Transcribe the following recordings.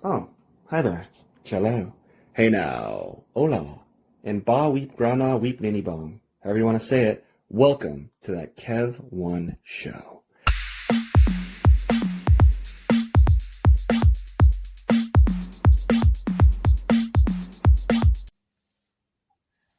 Oh, hi there. Cello. Hey now. Hola. And ba weep grana weep ninny bong. However you want to say it. Welcome to that Kev One show.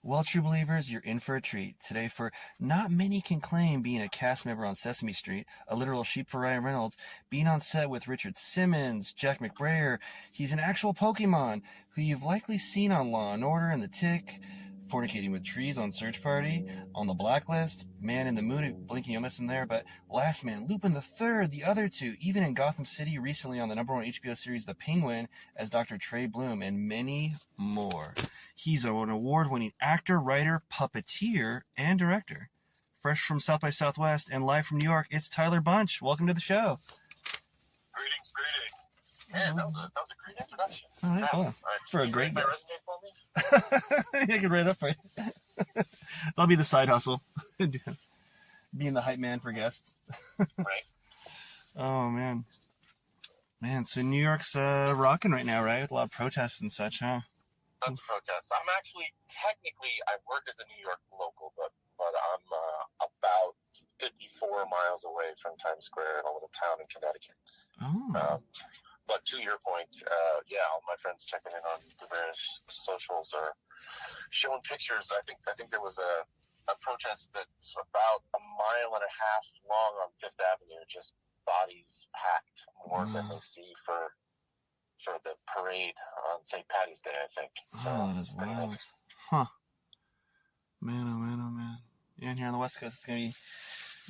Well, true believers, you're in for a treat. Today for not many can claim being a cast member on Sesame Street, a literal sheep for Ryan Reynolds, being on set with Richard Simmons, Jack McBrayer. He's an actual Pokemon who you've likely seen on Law and Order and The Tick, fornicating with trees on Search Party, on The Blacklist, Man in the Moon, blinking you'll miss him there, but Last Man, Lupin the Third, the other two, even in Gotham City recently on the #1 HBO series The Penguin as Dr. Trey Bloom, and many more. He's an award-winning actor, writer, puppeteer, and director. Fresh from South by Southwest and live from New York, it's Tyler Bunch. Welcome to the show. Greetings. Man, that was a great introduction. All right, well, for a great guest. guest. I can write up for you. That'll be the side hustle. Being the hype man for guests. Right. Oh, man. Man, so New York's rocking right now, right? With a lot of protests and such, huh? Tons of protests. I'm actually, technically, I work as a New York local, but I'm about 54 miles away from Times Square in a little town in Connecticut. Oh. But to your point, all my friends checking in on the various socials are showing pictures. I think there was a protest that's about a mile and a half long on Fifth Avenue, just bodies packed more than they see for the parade on St. Patty's Day, I think. So, that is wild. Nice. Huh. Man, oh man, oh man. Yeah, and here on the West Coast, it's going to be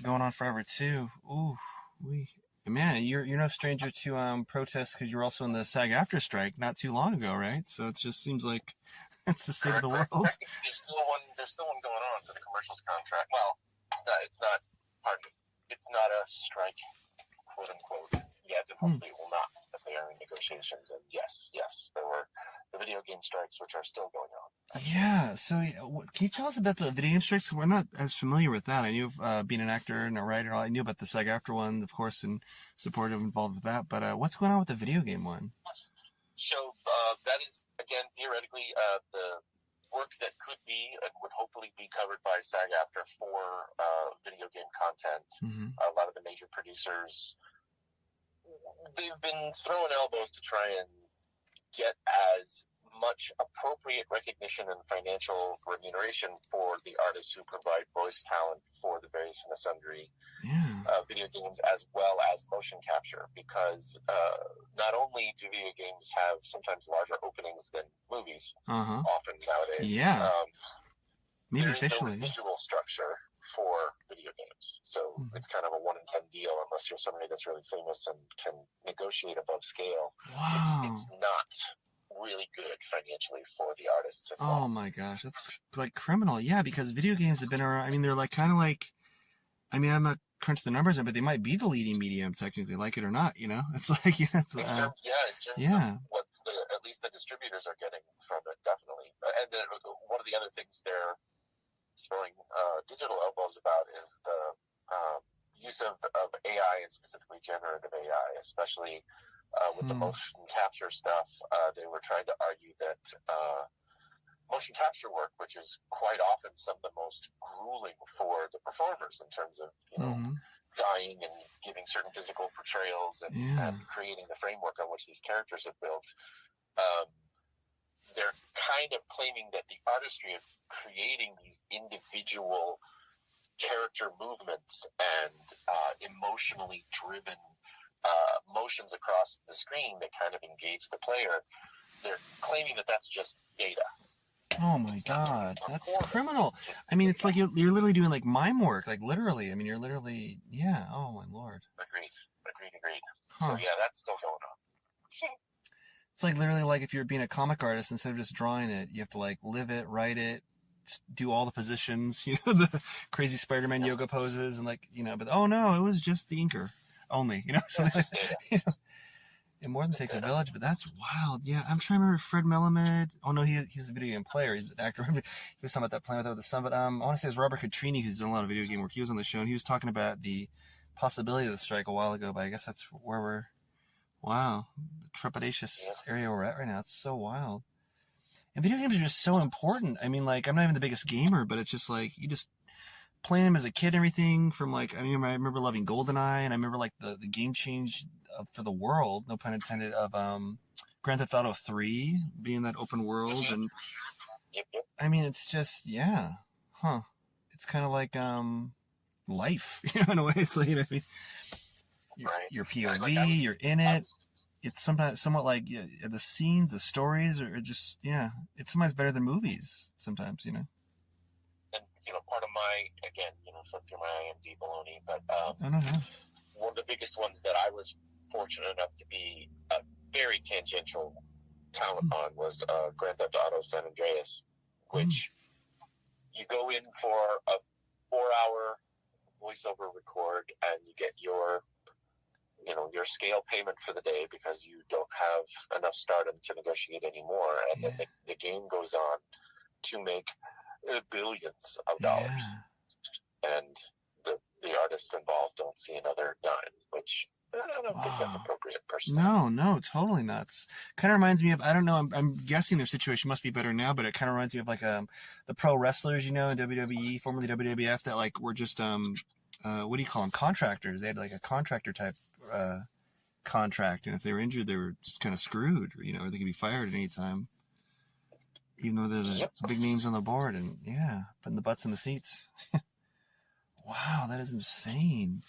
going on forever, too. Ooh, man, you're no stranger to protests because you were also in the SAG-AFTRA strike not too long ago, right? So it just seems like it's the state of the world. There's still one going on for the commercials contract. Well, it's not a strike, quote unquote, yet, and hopefully it will not. But they are in negotiations, and yes, there were the video game strikes, which are still going on. Yeah, so can you tell us about the video game strikes? We're not as familiar with that. I knew of being an actor and a writer. I knew about the SAG-AFTRA one, of course, and supportive involved with that. But what's going on with the video game one? So that is, again, theoretically, the work that could be and would hopefully be covered by SAG-AFTRA for video game content. Mm-hmm. A lot of the major producers, they've been throwing elbows to try and get as much appropriate recognition and financial remuneration for the artists who provide voice talent for the various and sundry video games, as well as motion capture, because not only do video games have sometimes larger openings than movies, often nowadays, maybe there is officially no visual structure for video games. So it's kind of a 1 in 10 deal unless you're somebody that's really famous and can negotiate above scale. Wow. It's not really good financially for the artists involved. Oh my gosh, that's like criminal. Yeah, because video games have been around. I mean, they're like kind of like, I mean, I'm not crunch the numbers in, but they might be the leading medium technically, like it or not. You know, it's like in terms of what at least the distributors are getting from it, definitely. And then one of the other things they're throwing digital elbows about is the use of AI, and specifically generative AI, especially with the motion capture stuff. They were trying to argue that motion capture work, which is quite often some of the most grueling for the performers in terms of dying and giving certain physical portrayals and creating the framework on which these characters have built. They're kind of claiming that the artistry of creating these individual character movements and emotionally driven motions across the screen that kind of engage the player, they're claiming that that's just data. Oh my God, that's criminal. I mean, it's like you're literally doing like mime work, like literally. I mean, you're literally, oh my Lord. Agreed. Huh. So that's still going on. It's like literally like if you're being a comic artist, instead of just drawing it, you have to like live it, write it, do all the positions, the crazy Spider-Man yoga poses, and like, but oh no, it was just the inker only, so it more than takes a village, but that's wild. Yeah, I'm trying to remember Fred Melamed. Oh no, he's a video game player. He's an actor. He was talking about that Planet Without the Sun, but I want to say it's Robert Catrini who's done a lot of video game work. He was on the show and he was talking about the possibility of the strike a while ago, but I guess that's where Wow. The trepidatious area we're at right now. It's so wild. And video games are just so important. I mean, like, I'm not even the biggest gamer, but it's just like, you just play them as a kid and everything from like, I remember loving GoldenEye, and I remember like the game change for the world, no pun intended, of Grand Theft Auto 3 being that open world. And I mean, it's just, yeah. Huh. It's kind of like life, in a way. It's like, I mean, your POV, you're in it. It's somewhat like the scenes, the stories are just, it's sometimes better than movies sometimes, And, part of my, again, flip through my IMDb baloney, but one of the biggest ones that I was fortunate enough to be a very tangential talent on was Grand Theft Auto San Andreas, which you go in for a 4-hour voiceover record and you get your scale payment for the day because you don't have enough stardom to negotiate anymore. And then the game goes on to make billions of dollars. And the artists involved don't see another dime, which I don't think that's appropriate, personally. No, totally nuts. Kind of reminds me of, I don't know, I'm guessing their situation must be better now, but it kind of reminds me of like the pro wrestlers, in WWE, formerly WWF, that like were just, what do you call them? Contractors. They had like a contractor type contract, and if they were injured, they were just kind of screwed, or they could be fired at any time, even though they're the big names on the board, and putting the butts in the seats. Wow, that is insane.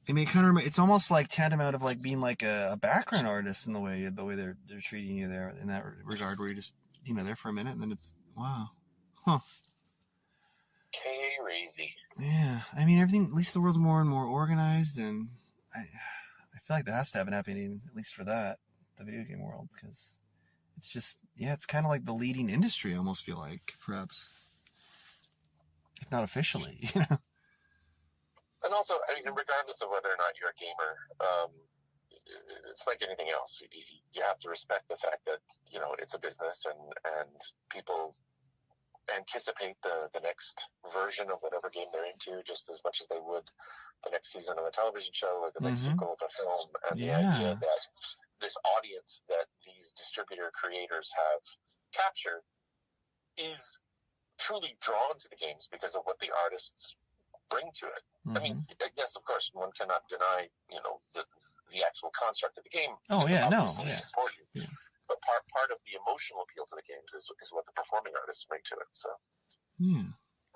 I mean, it's almost like tantamount of like being like a background artist in the way they're treating you there in that regard, where you're just there for a minute, and then it's wow, crazy. Yeah, I mean, everything, at least the world's more and more organized, and I feel like that has to have an happy ending, at least for that, the video game world, because it's just, it's kind of like the leading industry, I almost feel like, perhaps. If not officially, And also, I mean, regardless of whether or not you're a gamer, it's like anything else. You have to respect the fact that, it's a business and people anticipate the next version of whatever game they're into just as much as they would the next season of a television show or the next sequel of a film. And the idea that this audience that these distributor creators have captured is truly drawn to the games because of what the artists bring to it. I mean, yes, of course, one cannot deny, the actual construct of the game. Oh, yeah, no. Important. Yeah. But part of the emotional appeal to the games is what the performing artists bring to it. So. Yeah.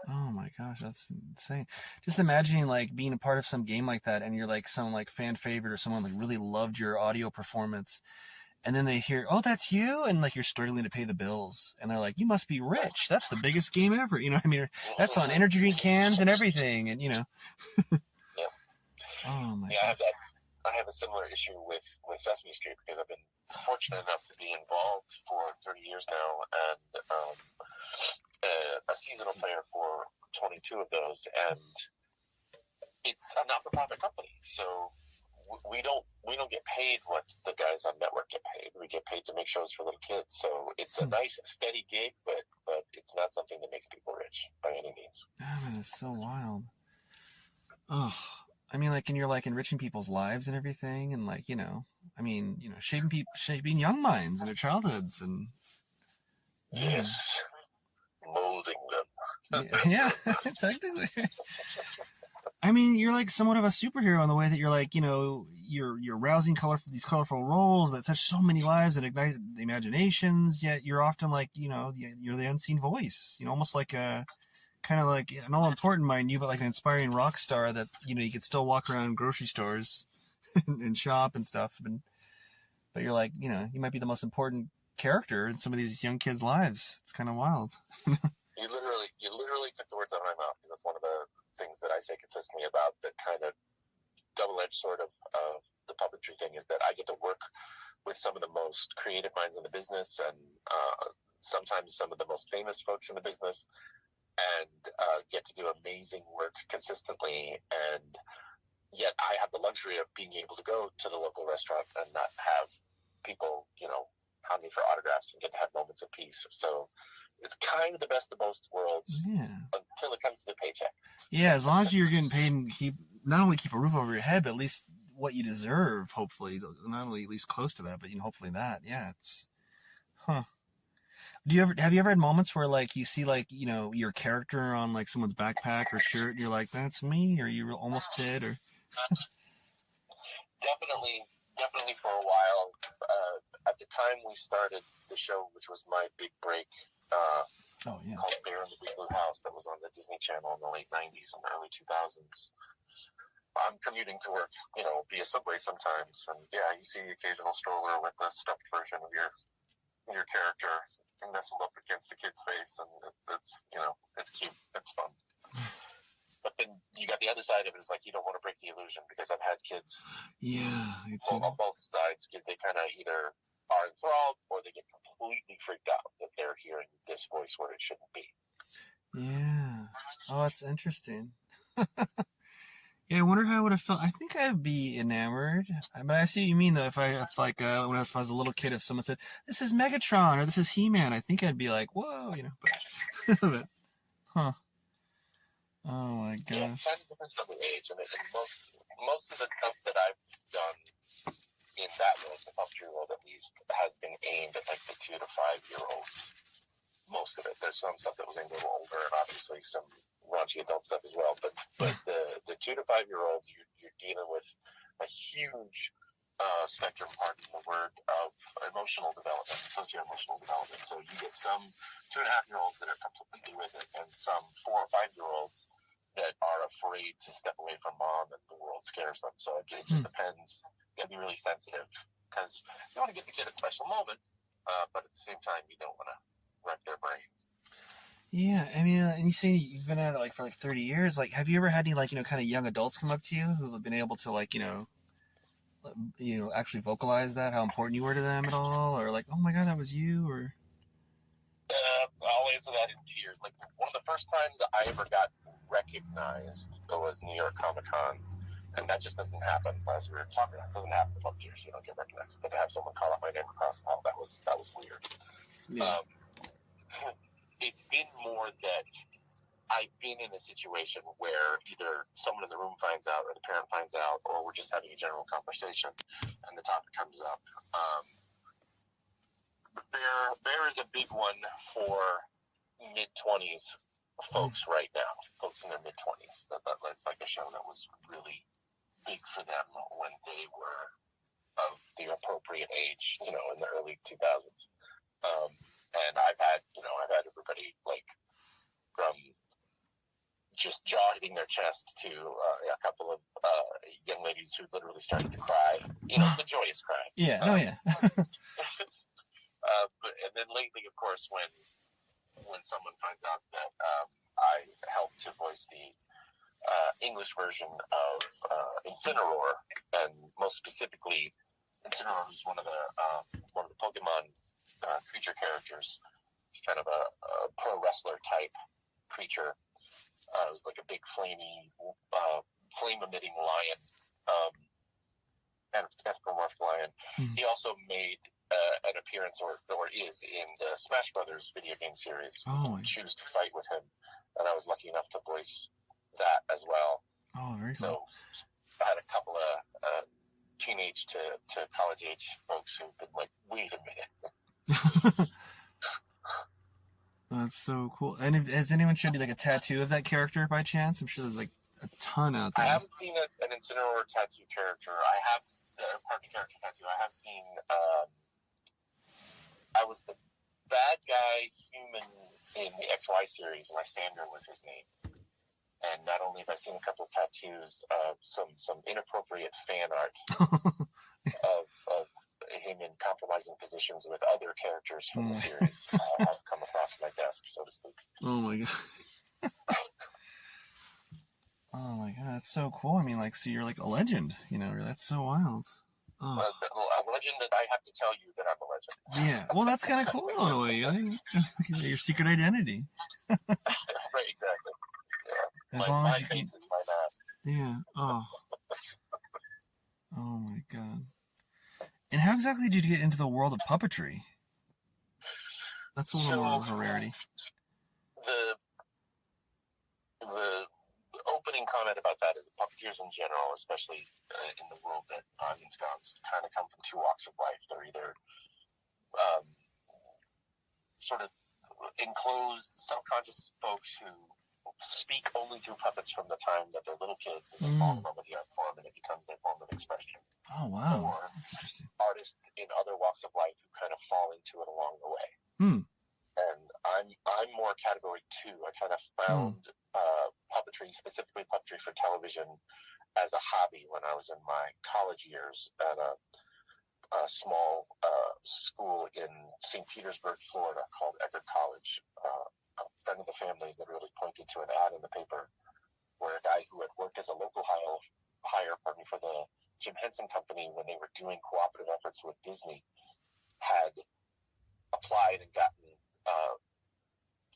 Oh my gosh, that's insane. Just imagining like being a part of some game like that, and you're like some like fan favorite or someone like really loved your audio performance, and then they hear, "Oh, that's you," and like you're struggling to pay the bills, and they're like, "You must be rich. That's the biggest game ever." I mean, that's on energy drink cans and everything, and Yeah. Oh my. Yeah, I have a similar issue with Sesame Street because I've been fortunate enough to be involved for 30 years now, and a seasonal player for 22 of those, and it's a not-for-profit company, so we don't get paid what the guys on network get paid. We get paid to make shows for little kids, so it's a nice, steady gig, but it's not something that makes people rich by any means. Oh, man, it's so wild. Oh. I mean, like, and you're like enriching people's lives and everything, and like, shaping young minds in their childhoods, and yes, molding them. Yeah, technically. I mean, you're like somewhat of a superhero in the way that you're like, you're rousing these colorful roles that touch so many lives and ignite the imaginations. Yet you're often like, you're the unseen voice. Almost like a. Kind of like an all-important, mind you, but like an inspiring rock star that, you could still walk around grocery stores and shop and stuff. But you're like, you might be the most important character in some of these young kids' lives. It's kind of wild. You literally took the words out of my mouth, because that's one of the things that I say consistently about the kind of double-edged sort of the puppetry thing, is that I get to work with some of the most creative minds in the business, and sometimes some of the most famous folks in the business, and get to do amazing work consistently, and yet I have the luxury of being able to go to the local restaurant and not have people, hound me for autographs and get to have moments of peace. So it's kind of the best of both worlds until it comes to the paycheck. Yeah, as long as you're getting paid and not only keep a roof over your head, but at least what you deserve. Hopefully, not only at least close to that, but hopefully that. Yeah, it's huh. Have you ever had moments where like you see like your character on like someone's backpack or shirt, and you're like, that's me, or you almost did, or Definitely for a while. At the time we started the show, which was my big break, called Bear in the Big Blue House, that was on the Disney Channel in the late 90s and early 2000s. I'm commuting to work, via subway sometimes, and yeah, you see the occasional stroller with a stuffed version of your character nestled up against a kid's face, and it's cute, it's fun. But then you got the other side of it, is like you don't want to break the illusion, because I've had kids on both sides. They kind of either are enthralled or they get completely freaked out that they're hearing this voice where it shouldn't be. Yeah. Oh, that's interesting. Yeah, I wonder how I would have felt. I think I'd be enamored. But I see what you mean, though. If I was a little kid, if someone said, "This is Megatron" or "This is He-Man," I think I'd be like, "Whoa," But, huh. Oh my gosh. Yeah, it kind of depends on the age, and most of the stuff that I've done in that world, the puppetry world at least, has been aimed at like the 2 to 5 year olds. Most of it. There's some stuff that was aimed a little older, and obviously some raunchy adult stuff as well. But the 2 to 5 year olds, you're dealing with a huge spectrum, pardon the word, of emotional development, socio-emotional development. So you get some 2.5-year-olds that are completely with it, and some 4 or 5-year-olds that are afraid to step away from mom and the world scares them. So it just depends. You gotta be really sensitive, because you want to give the kid a special moment, but at the same time, you don't want to wreck their brain. Yeah, I mean, and you say you've been at it for 30 years. Like, have you ever had any kind of young adults come up to you who have been able to actually vocalize that, how important you were to them at all, or like, oh my god, that was you, or? I'll answer that in tears. Like, one of the first times that I ever got recognized was New York Comic Con, and that just doesn't happen. As we were talking about, it doesn't happen to puppeteers. You don't get recognized, but to have someone call out my name across the hall, that was weird. Yeah. It's been more that I've been in a situation where either someone in the room finds out, or the parent finds out, or we're just having a general conversation and the topic comes up. Bear is a big one for mid-20s folks right now, folks in their mid-20s. That's like a show that was really big for them when they were of the appropriate age, in the early 2000s. And I've had everybody from just jaw hitting their chest to a couple of young ladies who literally started to cry, the joyous cry. Yeah, yeah. And then lately, of course, when someone finds out that I helped to voice the English version of Incineroar, and most specifically, Incineroar is one of the Pokémon creature characters. It's kind of a pro wrestler type creature. It was like a big flame emitting lion, and a tentacle-morphed lion. He also made an appearance, or is, in the Smash Brothers video game series. Choose to Fight with him, and I was lucky enough to voice that as well. Oh, very cool. So I had a couple of teenage to college age folks who've been like, wait a minute. That's so cool. And has anyone showed you a tattoo of that character by chance? I'm sure there's a ton out there. I haven't seen an Incineroar tattoo character. I have part of the character tattoo. I have seen. I was the bad guy human in the XY series. Lysander was his name. And not only have I seen a couple of tattoos, some inappropriate fan art of him in compromising positions with other characters from the series have come across my desk, so to speak. Oh my god. Oh my god, that's so cool. I mean, so you're a legend, that's so wild. Oh. A legend that I have to tell you that I'm a legend. Yeah, well, that's kind of cool in a way. Your secret identity. Right, exactly. Yeah. As long as you my face is my mask. Yeah. Oh. Oh my god. And how exactly did you get into the world of puppetry? That's a little more of a rarity. The opening comment about that is that puppeteers in general, especially in the world that I'm ensconced, kind of come from two walks of life. They're either sort of enclosed, subconscious folks who speak only through puppets from the time that they're little kids, and they fall in love with the art form, and it becomes their form of expression. Oh, wow. Or that's interesting. Artists in other walks of life who kind of fall into it along the way. And I'm more category 2. I kind of found puppetry, specifically puppetry for television, as a hobby when I was in my college years at a small school in St. Petersburg, Florida, called Eckerd College. A friend of the family literally pointed to an ad in the paper where a guy who had worked as a local hire for the Jim Henson Company when they were doing cooperative efforts with Disney had applied and gotten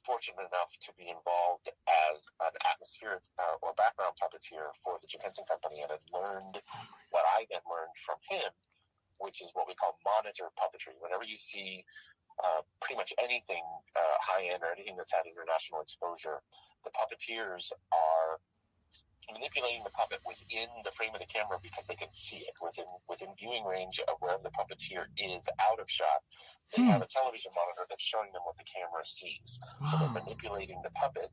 fortunate enough to be involved as an atmospheric or background puppeteer for the Jim Henson Company, and had learned what I then learned from him, which is what we call monitor puppetry. Whenever you see pretty much anything high-end or anything that's had international exposure, the puppeteers are manipulating the puppet within the frame of the camera because they can see it within viewing range of wherever the puppeteer is out of shot. They have a television monitor that's showing them what the camera sees. So they're manipulating the puppet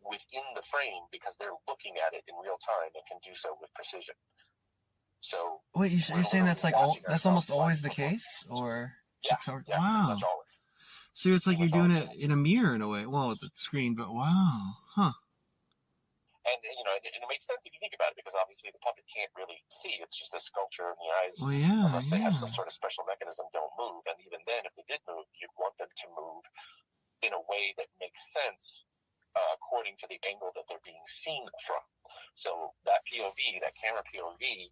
within the frame because they're looking at it in real time and can do so with precision. So wait, you're saying that's like that's almost always the case, or yeah, wow. Pretty much always. So it's like you're doing it in a mirror in a way, well, with the screen, but wow, And it makes sense if you think about it, because obviously the puppet can't really see. It's just a sculpture, and the eyes, unless they have some sort of special mechanism, don't move. And even then, if they did move, you'd want them to move in a way that makes sense according to the angle that they're being seen from. So that POV, that camera POV,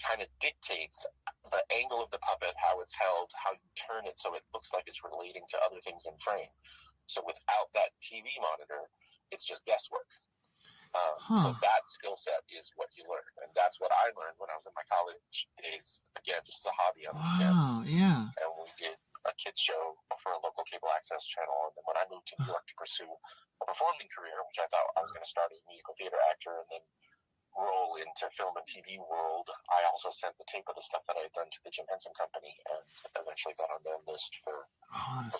kind of dictates the angle of the puppet, how it's held, how you turn it so it looks like it's relating to other things in frame. So without that TV monitor, it's just guesswork. So that skill set is what you learn, and that's what I learned when I was in my college days. Again, just as a hobby on the weekends. Yeah. And we did a kids show for a local cable access channel. And then when I moved to New York to pursue a performing career, which I thought I was going to start as a musical theater actor and then roll into film and TV world, I also sent the tape of the stuff that I had done to the Jim Henson Company, and eventually got on their list for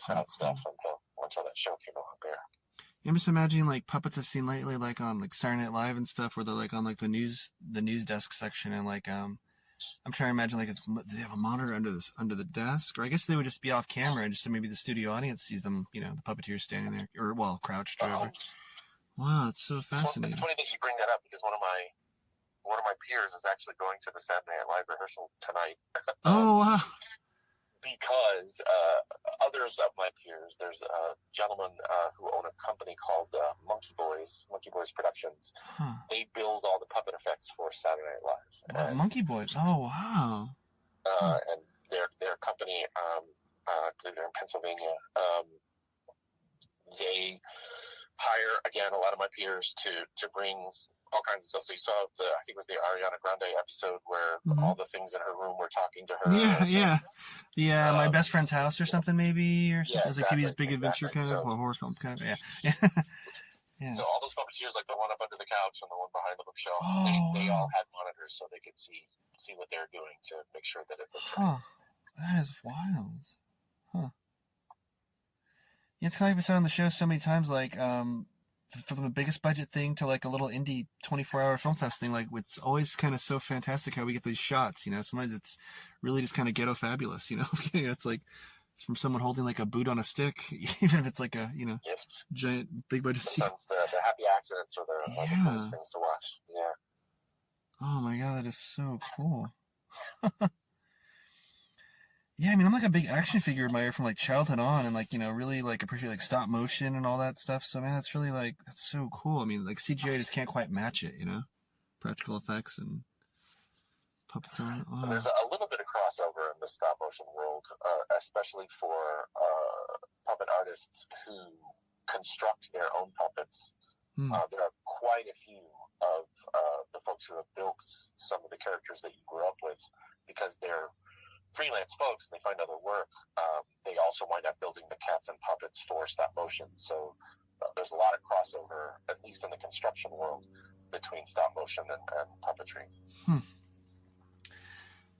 crowd stuff until that show came along there. I'm just imagining like puppets I've seen lately, like on like Saturday Night Live and stuff, where they're like on like the news desk section, and like I'm trying to imagine like do they have a monitor under the desk, or I guess they would just be off camera, and just so maybe the studio audience sees them, the puppeteer standing there, or well, crouched or whatever. Wow, it's so fascinating. It's funny that you bring that up, because one of my peers is actually going to the Saturday Night Live rehearsal tonight. Oh wow. Because others of my peers, there's a gentleman who owned a company called Monkey Boys Productions. They build all the puppet effects for Saturday Night Live. Wow, Monkey Boys. Oh wow. And their company, they're in Pennsylvania. They hire, again, a lot of my peers to bring all kinds of stuff. So you saw I think it was the Ariana Grande episode where all the things in her room were talking to her. Yeah. My best friend's house or something, maybe, or something. Yeah, it was like Pee-wee's Big Adventure kind of, or horror film kind of. Yeah. So all those puppeteers, like the one up under the couch and the one behind the bookshelf, they all had monitors so they could see what they're doing to make sure that it looked right. That is wild. Yeah, it's kind of like we said on the show so many times, like from the biggest budget thing to like a little indie 24-hour film fest thing, like it's always kind of so fantastic how we get these shots. Sometimes it's really just kind of ghetto fabulous. It's like it's from someone holding like a boot on a stick, even if it's like a giant big budget. Sometimes the happy accidents are the coolest things to watch. Yeah. Oh my god, that is so cool. Yeah, I mean, I'm like a big action figure admirer from like childhood on, and like really like appreciate like stop motion and all that stuff. So man, that's really like that's so cool. I mean, like CGI just can't quite match it, practical effects and puppets on it. Wow. There's a little bit of crossover in the stop motion world, especially for puppet artists who construct their own puppets. There are quite a few of the folks who have built some of the characters that you grew up with, because they're freelance folks and they find other work. They also wind up building the cats and puppets for stop motion. So there's a lot of crossover, at least in the construction world. between stop motion and puppetry.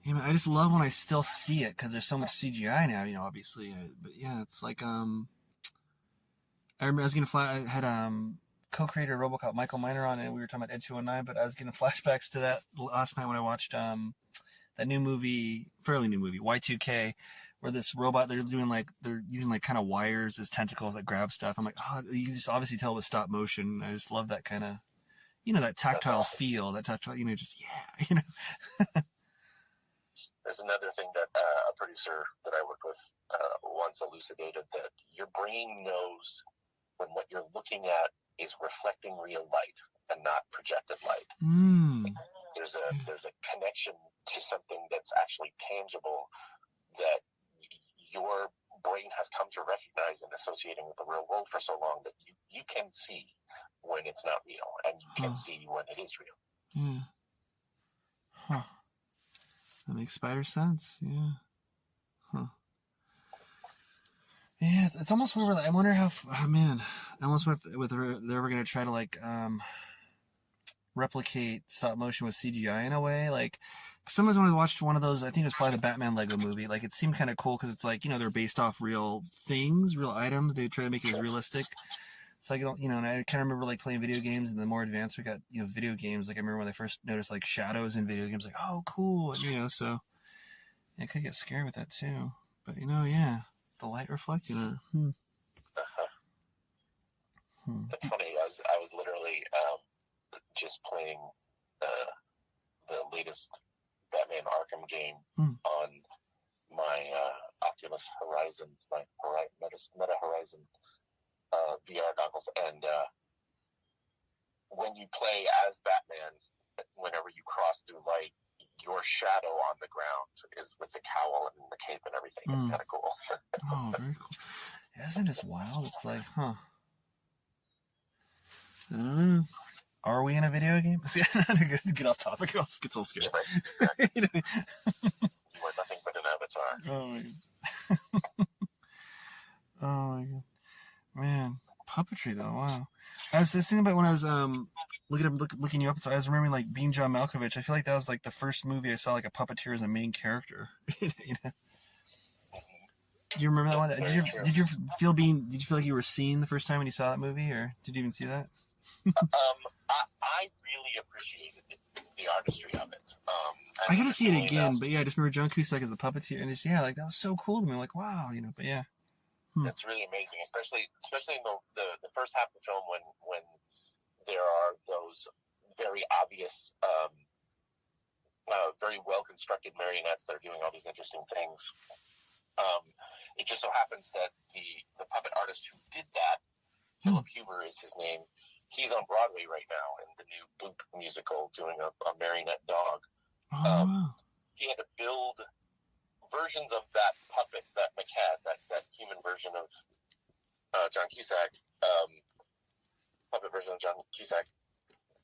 Yeah, man, I just love when I still see it because there's so much CGI now, obviously. But yeah, it's like I remember I had co-creator of RoboCop Michael Miner on, and we were talking about Ed 209, but I was getting flashbacks to that last night when I watched that new movie, fairly new movie, Y2K, where this robot, they're using like kind of wires as tentacles that grab stuff. I'm like, oh, you can just obviously tell it was stop motion. I just love that kind of, that tactile feel, that tactile, just, yeah, There's another thing that a producer that I worked with once elucidated, that your brain knows when what you're looking at is reflecting real light and not projected light. There's a connection to something that's actually tangible that your brain has come to recognize and associating with the real world for so long that you can see when it's not real, and you can see when it is real. Yeah. Huh. That makes spider sense. Yeah. Huh. Yeah, it's almost where I wonder how. Oh man, I almost wonder if they're ever going to try to replicate stop motion with CGI in a way. Like sometimes when I watched one of those, I think it was probably the Batman Lego movie. Like it seemed kind of cool because it's like they're based off real things, real items. They try to make it as realistic. So I don't, and I kind of remember like playing video games, and the more advanced we got, video games. Like I remember when I first noticed like shadows in video games, like, oh, cool, and, so it could get scary with that too. But yeah, the light reflecting it. That's funny. I was literally just playing the latest Batman Arkham game on my Oculus Horizon, my Meta Horizon VR goggles, and when you play as Batman, whenever you cross through light, your shadow on the ground is with the cowl and the cape and everything. It's kind of cool. Oh, very cool. Isn't it just wild? It's like, I don't know. Are we in a video game? Get off topic. It gets all scary. Yeah, right. You are nothing but an avatar. Oh my god. Oh my god. Man, puppetry though. Wow. I was just thinking about when I was looking you up. So I was remembering like being John Malkovich. I feel like that was like the first movie I saw like a puppeteer as a main character. Do you remember that one? Did you feel like you were seen the first time when you saw that movie, or did you even see that? I really appreciated the artistry of it. I gotta see it again, but yeah, I just remember John Cusack as the puppeteer, and that was so cool to me. I'm like, wow, but yeah. That's really amazing, especially in the first half of the film when there are those very obvious, very well constructed marionettes that are doing all these interesting things. It just so happens that the puppet artist who did that, Philip Huber is his name. He's on Broadway right now in the new Boop musical, doing a marionette dog. He had to build versions of that puppet, that maquette, that human version of John Cusack, puppet version of John Cusack.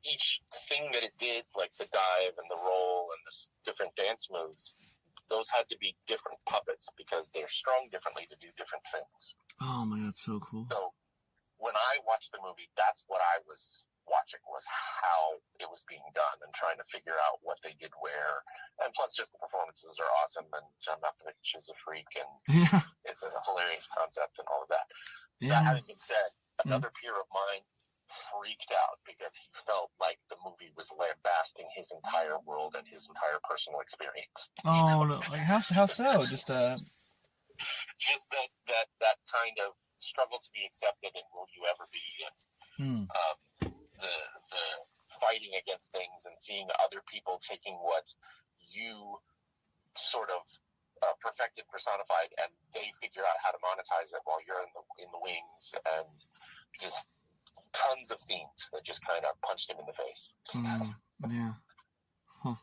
Each thing that it did, like the dive and the roll and the different dance moves, those had to be different puppets because they're strung differently to do different things. Oh my god, so cool. So when I watched the movie, that's what I was watching, was how it was being done and trying to figure out what they did where. And plus, just the performances are awesome, and John Malkovich is a freak, and it's a hilarious concept and all of that. That having been said, another peer of mine freaked out because he felt like the movie was lambasting his entire world and his entire personal experience. Oh no! Like how so? Just that kind of struggle to be accepted and will you ever be, and the fighting against things and seeing other people taking what you sort of perfected, personified, and they figure out how to monetize it while you're in the wings, and just tons of themes that just kind of punched him in the face. Yeah. Huh.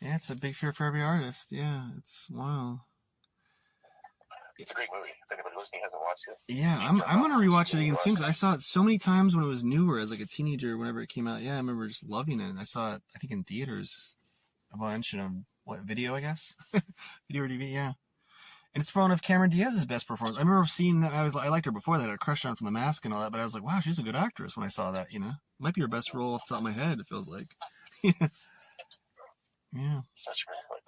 Yeah, it's a big fear for every artist. Yeah, it's wow. It's a great movie. If anybody listening hasn't watched it, yeah, I'm gonna rewatch it again soon. I saw it so many times when it was newer, as like a teenager, whenever it came out. Yeah, I remember just loving it. And I saw it, I think, in theaters a bunch, and video, I guess, video or DVD. Yeah, And it's one of Cameron Diaz's best performances. I remember seeing that. I liked her before that. I had a crush on from The Mask and all that. But I was like, wow, she's a good actress when I saw that. Might be her best role off the top of my head. It feels like. Yeah. Such great work.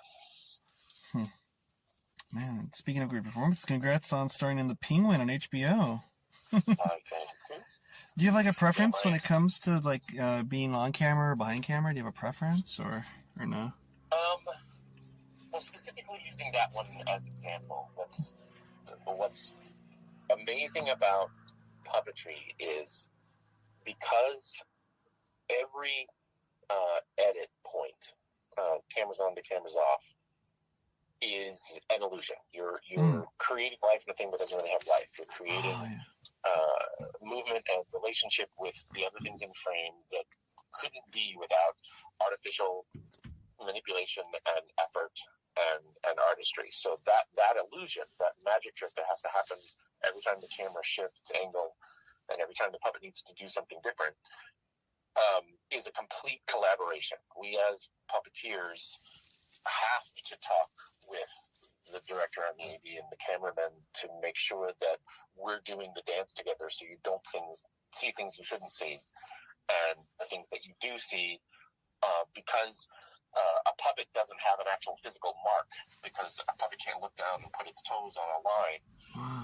Man, speaking of great performance, congrats on starring in The Penguin on HBO. Thank you. Do you have like a preference when it comes to like being on camera or behind camera? Do you have a preference or no? Well, specifically using that one as example, what's amazing about puppetry is because every edit point, cameras on to cameras off, is an illusion. You're creating life in a thing that doesn't really have life. You're creating movement and relationship with the other things in frame that couldn't be without artificial manipulation and effort and artistry. So that illusion, that magic trick that has to happen every time the camera shifts angle and every time the puppet needs to do something different, is a complete collaboration. We as puppeteers have to talk with the director and the AD and the cameraman to make sure that we're doing the dance together, so you don't see things you shouldn't see, and the things that you do see, because a puppet doesn't have an actual physical mark, because a puppet can't look down and put its toes on a line.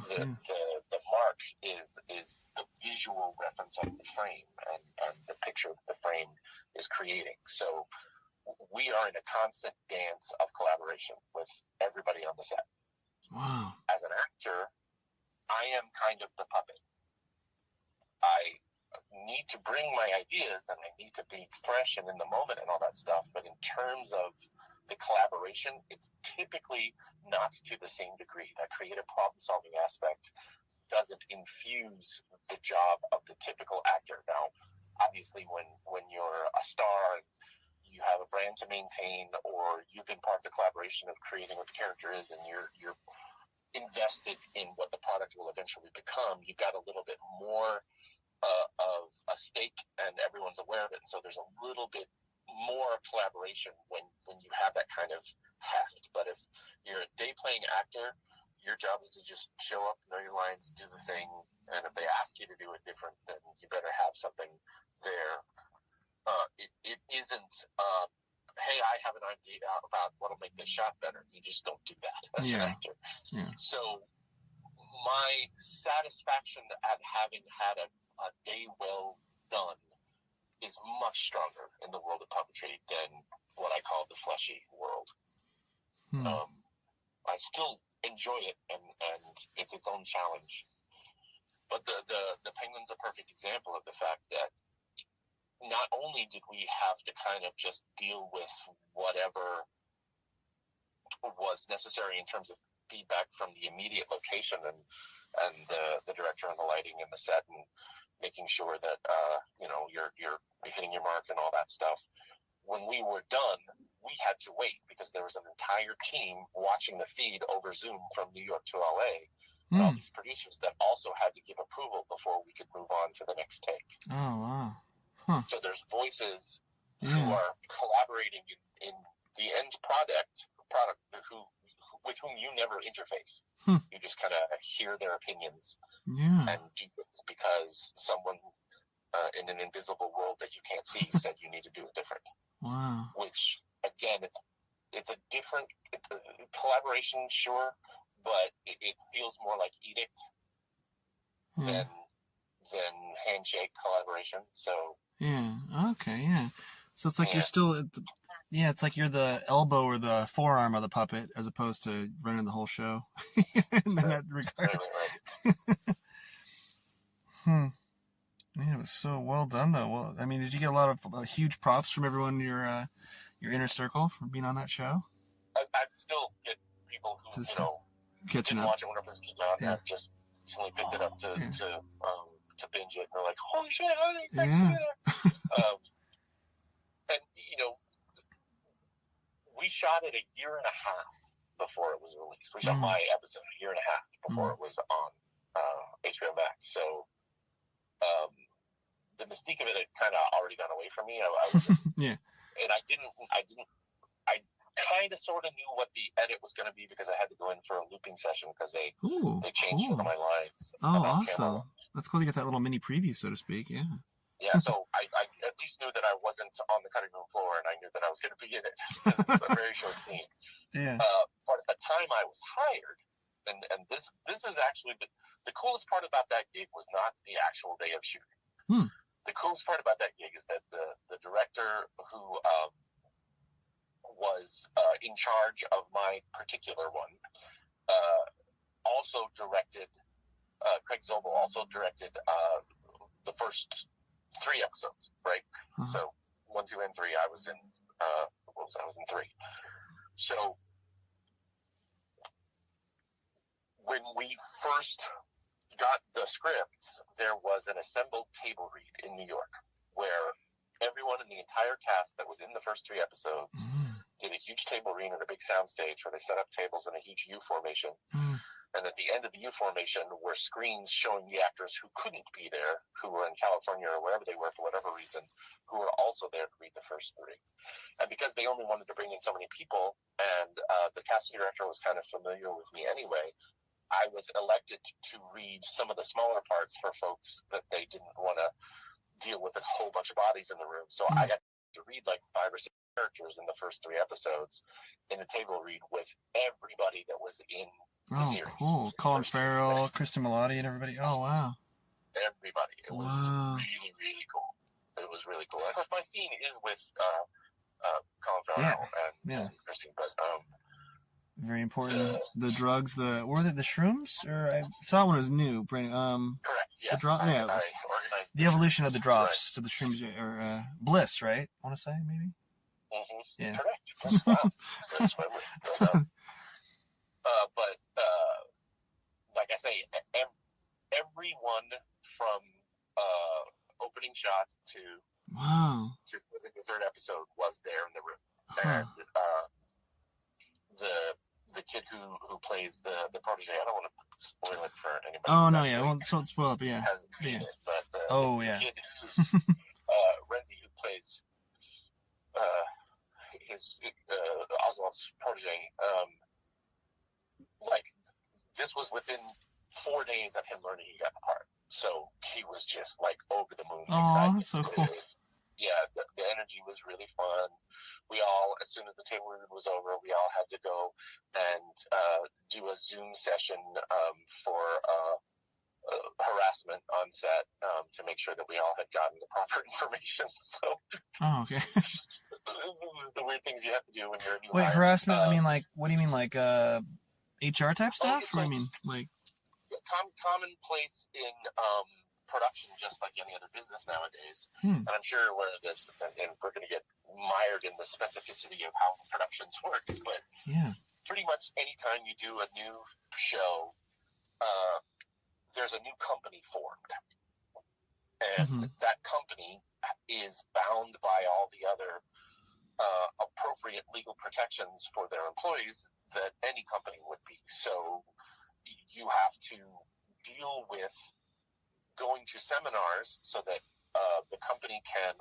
The mark is the visual reference of the frame and the picture that the frame is creating. So we are in a constant dance of collaboration with everybody on the set. Wow. As an actor, I am kind of the puppet. I need to bring my ideas and I need to be fresh and in the moment and all that stuff. But in terms of the collaboration, it's typically not to the same degree. That creative problem-solving aspect doesn't infuse the job of the typical actor. Now, obviously, when you're a star, you have a brand to maintain, or you've been part of the collaboration of creating what the character is, and you're invested in what the product will eventually become, you've got a little bit more of a stake, and everyone's aware of it, and so there's a little bit more collaboration when you have that kind of heft. But if you're a day-playing actor, your job is to just show up, know your lines, do the thing, and if they ask you to do it different, then you better have something there. It isn't, hey, I have an idea about what'll make this shot better. You just don't do that as an actor. Yeah. So my satisfaction at having had a day well done is much stronger in the world of puppetry than what I call the fleshy world. I still enjoy it, and it's its own challenge. But the Penguin's a perfect example of the fact that not only did we have to kind of just deal with whatever was necessary in terms of feedback from the immediate location and the director and the lighting and the set and making sure that you're hitting your mark and all that stuff. When we were done, we had to wait because there was an entire team watching the feed over Zoom from New York to LA. And all these producers that also had to give approval before we could move on to the next take. Oh, wow. So there's voices who are collaborating in the end product with whom you never interface. You just kind of hear their opinions and do things because someone in an invisible world that you can't see said you need to do it different. Wow. Which, again, it's a different collaboration, sure, but it feels more like edict than handshake collaboration. So so it's like you're still it's like you're the elbow or the forearm of the puppet as opposed to running the whole show in that regard. Man, it was so well done though. Well, I mean, did you get a lot of huge props from everyone in your inner circle for being on that show? I still get people who catching didn't up. watch it when it first came out and just recently picked it up to binge it, and they're like, holy shit, I didn't expect to see that. And we shot it a year and a half before it was released. We shot my episode a year and a half before it was on HBO Max. So the mystique of it had kind of already gone away from me. I was and I kind of sort of knew what the edit was going to be because I had to go in for a looping session because they changed some of my lines. Oh, awesome. Camera. That's cool to get that little mini preview, so to speak. Yeah. Yeah, so I at least knew that I wasn't on the cutting room floor, and I knew that I was going to be in it. It's a very short scene. Yeah. But at the time I was hired, and this is actually the coolest part about that gig was not the actual day of shooting. The coolest part about that gig is that the director who was in charge of my particular one also directed, Craig Zobel also directed the first 3 episodes, right? So 1, 2, and 3. I was in I was in 3. So when we first got the scripts, there was an assembled table read in New York where everyone in the entire cast that was in the first 3 episodes did a huge table read at a big sound stage where they set up tables in a huge U formation. And at the end of the U formation were screens showing the actors who couldn't be there, who were in California or wherever they were for whatever reason, who were also there to read the first 3. And because they only wanted to bring in so many people, and the casting director was kind of familiar with me anyway, I was elected to read some of the smaller parts for folks that they didn't want to deal with a whole bunch of bodies in the room. So I got to read like 5 or 6 characters in the first 3 episodes in a table read with everybody that was in the series. Cool. Colin Farrell, Kristen Milotti, and everybody. Oh, wow. Everybody. It was really, really cool. It was really cool. Of course, my scene is with Colin Farrell and Kristen, but very important. The drugs, what were they? The shrooms? Or I saw one was new. Correct. Yes. The evolution of the drops to the shrooms, or bliss, right? I want to say maybe. Yeah. Correct. That's what but like I say, everyone from opening shot to the 3rd episode was there in the room, and the kid who plays the protege. I don't want to spoil it for anybody. Oh no, yeah, well, so spoil it, yeah. Hasn't seen it, but the kid Renzi, who plays his Oswald's protege, like this was within 4 days of him learning he got the part, so he was just like over the moon excited. That's so cool. Yeah, the energy was really fun. We all, as soon as the table read was over, we all had to go and do a Zoom session for harassment on set to make sure that we all had gotten the proper information. So, okay. The weird things you have to do when you're a new hire. Harassment? I mean, like, what do you mean, like HR type stuff? Or I mean, like commonplace in production, just like any other business nowadays. And I'm sure you're aware of this, and we're going to get mired in the specificity of how productions work, but pretty much anytime you do a new show, there's a new company formed, and that company is bound by all the other appropriate legal protections for their employees that any company would be. So you have to deal with going to seminars so that the company can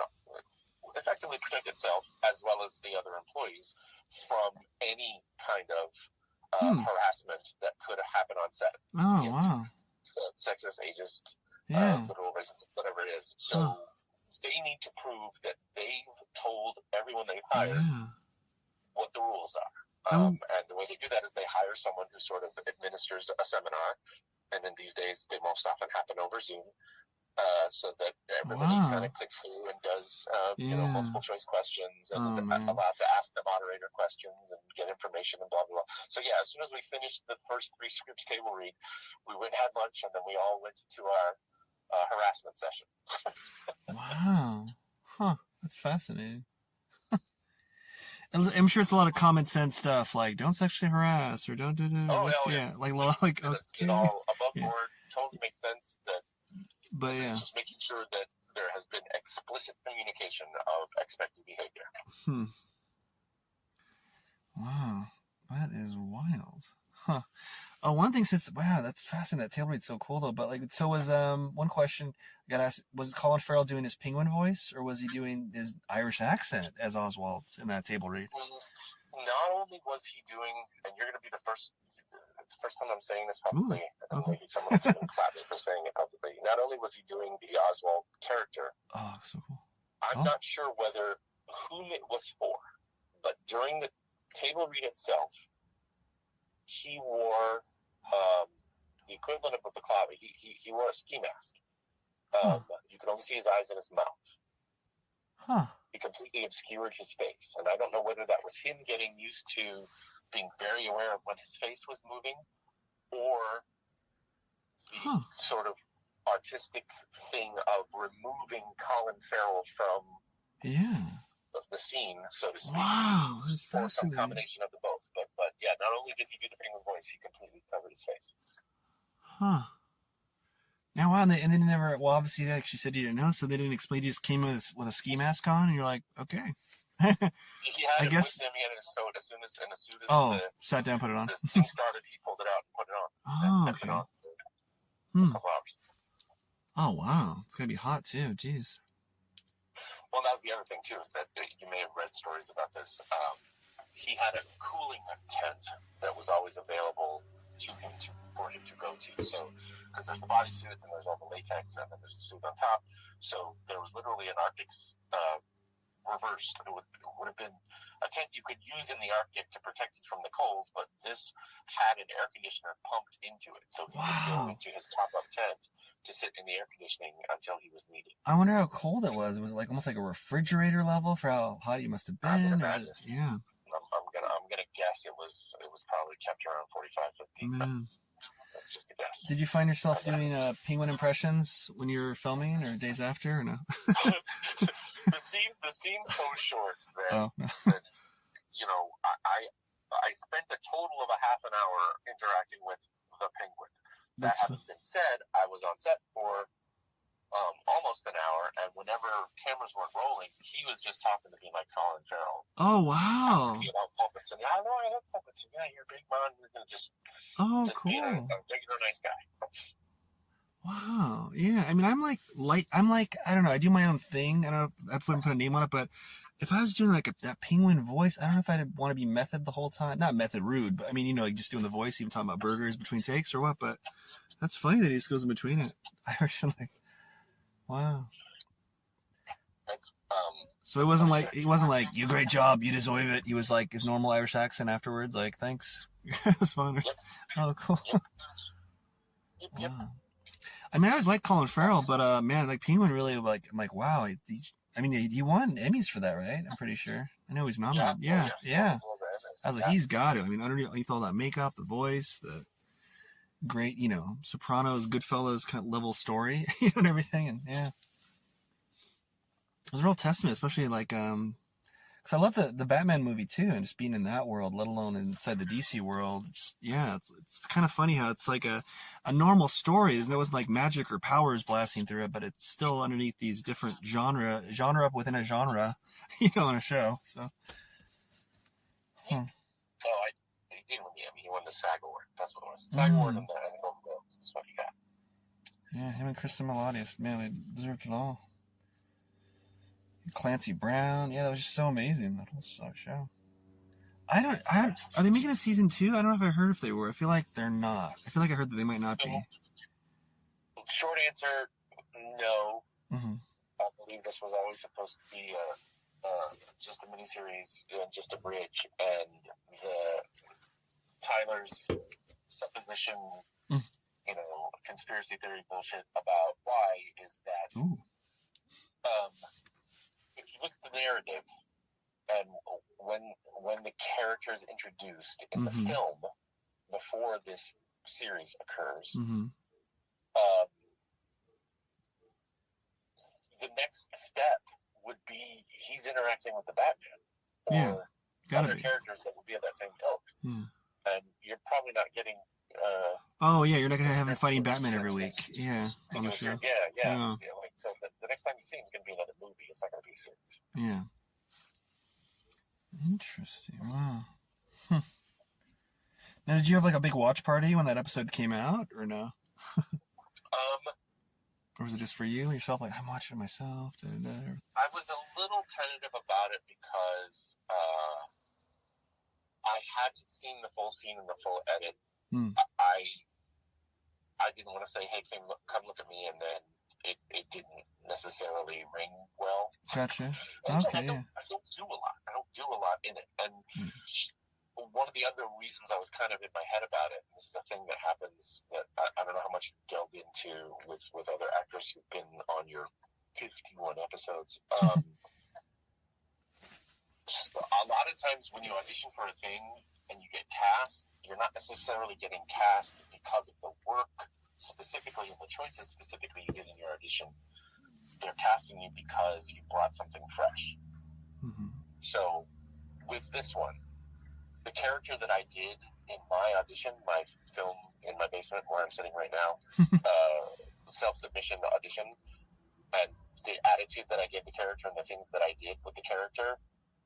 effectively protect itself as well as the other employees from any kind of harassment that could happen on set. Oh, wow. Sexist, ageist, literal racist, whatever it is. So they need to prove that they've told everyone they've hired what the rules are. And the way they do that is they hire someone who sort of administers a seminar, and in these days they most often happen over Zoom, so that everybody kind of clicks through and does multiple choice questions and is allowed to ask the moderator questions and get information and blah blah blah. So as soon as we finished the first 3 scripts table read, we went and had lunch, and then we all went to our harassment session. Wow. That's fascinating. I'm sure it's a lot of common sense stuff, like don't sexually harass or don't do that. Like okay. It all above board, totally makes sense. But it's just making sure that there has been explicit communication of expected behavior. Wow, that is wild. Huh. Oh, one thing that's fascinating. That table read's so cool though. But so was one question I got asked: was Colin Farrell doing his penguin voice, or was he doing his Irish accent as Oswald in that table read? not only was he doing, and you're going to be the first. It's the first time I'm saying this publicly, and maybe someone can clap me for saying it publicly. Not only was he doing the Oswald character, so cool. I'm not sure whom it was for, but during the table read itself, he wore the equivalent of a balaclava. He wore a ski mask. You could only see his eyes and his mouth. He completely obscured his face, and I don't know whether that was him getting used to being very aware of when his face was moving, or the sort of artistic thing of removing Colin Farrell from the scene, so to speak. Wow, that's or fascinating. some combination of the both. But yeah, not only did he do the penguin voice, he completely covered his face. Now, wow, and they never, well, obviously, like she said, you didn't know, so they didn't explain, he just came with a ski mask on, and you're like, okay. He had it with him, he had it in his coat, as soon as sat down, put it on. the thing started, he pulled it out and put it on. Okay. It on for a couple hours. Oh, wow. It's going to be hot, too. Jeez. Well, that was the other thing, too, is that you may have read stories about this. He had a cooling tent that was always available for him to go to. So, because there's the bodysuit, and there's all the latex, and then there's the suit on top. So there was literally an Arctic reversed. It would have been a tent you could use in the Arctic to protect it from the cold, but this had an air conditioner pumped into it. So he could go into his top-up tent to sit in the air conditioning until he was needed. I wonder how cold it was. Was it like almost like a refrigerator level for how hot you must have been? I would imagine. Yeah. I'm gonna guess it was probably kept around 45, 50. Man. That's just a guess. Did you find yourself doing penguin impressions when you were filming, or days after, or no? the scene's so short that, that I spent a total of a half an hour interacting with the penguin. That having been said, I was on set for almost an hour, and whenever cameras weren't rolling, he was just talking to me like Colin Farrell. Oh, wow. Puppets, and I love puppets. And, yeah, you're a big man. You're gonna just cool. being a regular nice guy. Wow. Yeah. I mean, I'm like, I don't know. I do my own thing. I don't know. I wouldn't put a name on it, but if I was doing like that penguin voice, I don't know if I'd want to be method the whole time. Not method rude, but I mean, like just doing the voice, even talking about burgers between takes or what. But that's funny that he just goes in between it. I actually like. Wow. So it wasn't like you great job, you deserve it. He was like his normal Irish accent afterwards, like thanks. It was fun. Yep. Oh, cool. Yep. Wow. I mean, I always liked Colin Farrell, but man, like Penguin really I'm like wow. He won Emmys for that, right? I'm pretty sure. I know he's nominated. Yeah. I was like, he's got it. I mean, underneath all that makeup, the voice, the great, Sopranos, Goodfellas kind of level story, and everything, and yeah, it was a real testament, especially like, because I love the Batman movie too, and just being in that world, let alone inside the DC world. It's kind of funny how it's like a normal story. There wasn't like magic or powers blasting through it, but it's still underneath these different genre up within a genre, on a show. So. He won the SAG Award. That's what it was. SAG Award and the Golden Globe. That's what he got. Yeah, him and Kristen Melodius, man, they deserved it all. Clancy Brown, yeah, that was just so amazing, that whole show. Are they making a season 2? I don't know if I heard if they were. I feel like they're not. I feel like I heard that they might not be. Short answer, no. Mm-hmm. I believe this was always supposed to be just a miniseries, just a bridge, and Tyler's supposition, conspiracy theory bullshit about why is that if you look at the narrative and when the character is introduced in the film before this series occurs, the next step would be he's interacting with the Batman or other characters that would be of that same ilk. And you're probably not getting. You're not gonna have him fighting Batman every week. Yeah, on the show. Yeah. So the next time you see him is gonna be another movie. It's not gonna be a series. Yeah. Interesting. Wow. Now, did you have like a big watch party when that episode came out, or no? Or was it just for you yourself? Like, I'm watching it myself. I was a little tentative about it because I hadn't seen the full scene and the full edit. Hmm. I didn't want to say, hey, come look at me, and then it didn't necessarily ring well. Gotcha. And okay, I don't do a lot. I don't do a lot in it. And one of the other reasons I was kind of in my head about it, and this is a thing that happens that I don't know how much you delve into with other actors who've been on your 51 episodes. A lot of times when you audition for a thing and you get cast, you're not necessarily getting cast because of the work specifically and the choices specifically you did in your audition. They're casting you because you brought something fresh. Mm-hmm. So with this one, the character that I did in my audition, my film in my basement where I'm sitting right now, self-submission audition, and the attitude that I gave the character and the things that I did with the character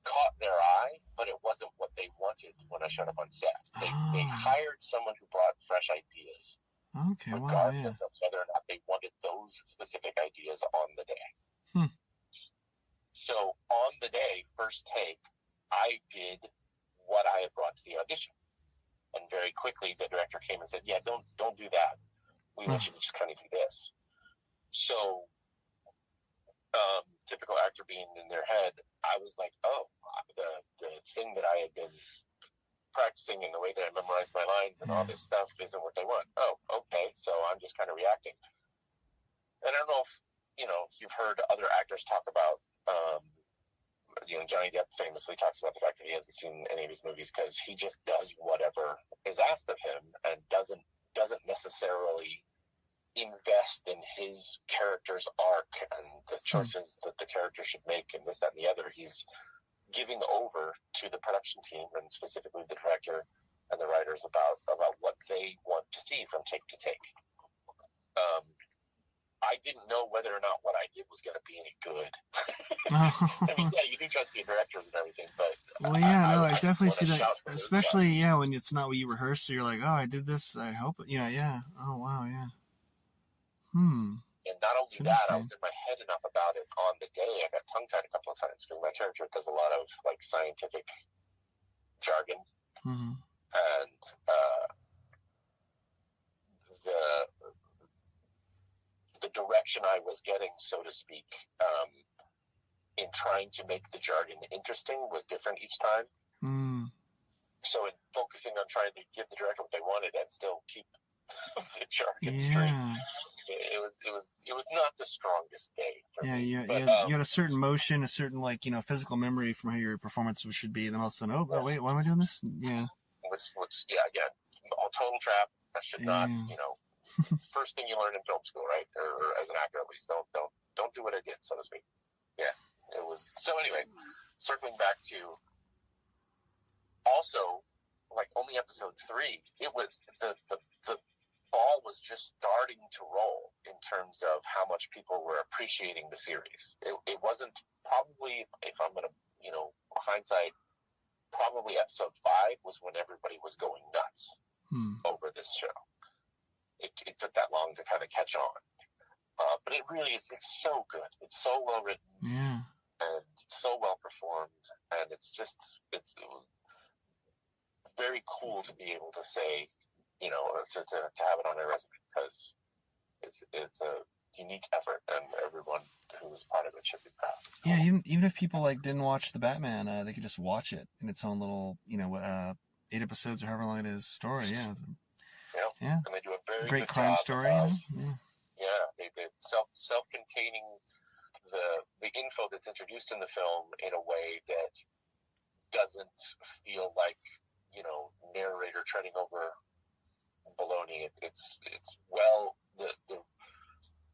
caught their eye, but it wasn't what they wanted when I showed up on set. They hired someone who brought fresh ideas, regardless of whether or not they wanted those specific ideas on the day. So on the day, first take, I did what I had brought to the audition, and very quickly the director came and said, "Yeah, don't do that. We want you to just kind of do this." So typical actor being in their head, I was like, oh, the thing that I had been practicing and the way that I memorized my lines and all this stuff isn't what they want. Oh, okay, so I'm just kind of reacting. And I don't know if, you've heard other actors talk about, Johnny Depp famously talks about the fact that he hasn't seen any of his movies because he just does whatever is asked of him and doesn't necessarily invest in his character's arc and the choices that the character should make and this, that, and the other. He's giving over to the production team and specifically the director and the writers about what they want to see from take to take. I didn't know whether or not what I did was going to be any good. I mean, yeah, you do trust your directors and everything, but I definitely see that, especially when it's not what you rehearsed. So you're like, oh, I did this. I hope, Oh wow, yeah. And not only that, I was in my head enough about it on the day. I got tongue-tied a couple of times because my character does a lot of scientific jargon, and the direction I was getting, so to speak, in trying to make the jargon interesting was different each time. So in focusing on trying to give the director what they wanted and still keep the jargon straight, it was not the strongest day for me. You had a certain motion, a certain physical memory from how your performance should be, and then all of a sudden, wait, why am I doing this? Yeah. Which again, all total trap. That should not, first thing you learn in film school, right? Or as an actor, at least, don't do what I did, so to speak. Yeah, it was. So anyway, circling back to also, only episode 3, it was the ball was just starting to roll in terms of how much people were appreciating the series. It wasn't probably, if I'm going to, hindsight, probably episode 5 was when everybody was going nuts over this show. It took that long to kind of catch on. But it really is, it's so good. It's so well written. Yeah. And so well performed. And it's very cool to be able to say, to have it on their resume, because it's a unique effort, and everyone who was part of it should be proud. Yeah, even if people didn't watch the Batman, they could just watch it in its own little 8 episodes or however long it is story. Yeah. And they do a very great good crime job story. They self-containing the info that's introduced in the film in a way that doesn't feel like narrator treading over baloney. It's the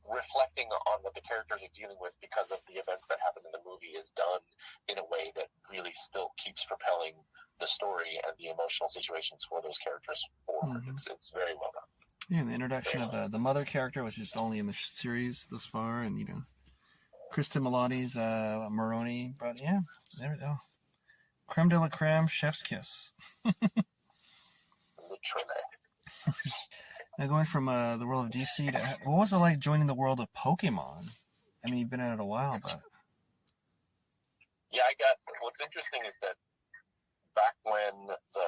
reflecting on what the characters are dealing with because of the events that happen in the movie is done in a way that really still keeps propelling the story and the emotional situations for those characters forward. It's very well done. Yeah, and the introduction of the mother character was just only in the series thus far, and Kristen Milioti's Maroni, but there we go. Creme de la creme, chef's kiss. Now going from the world of DC to, what was it like joining the world of Pokemon? I mean, you've been at it a while, but... Yeah, what's interesting is that back when the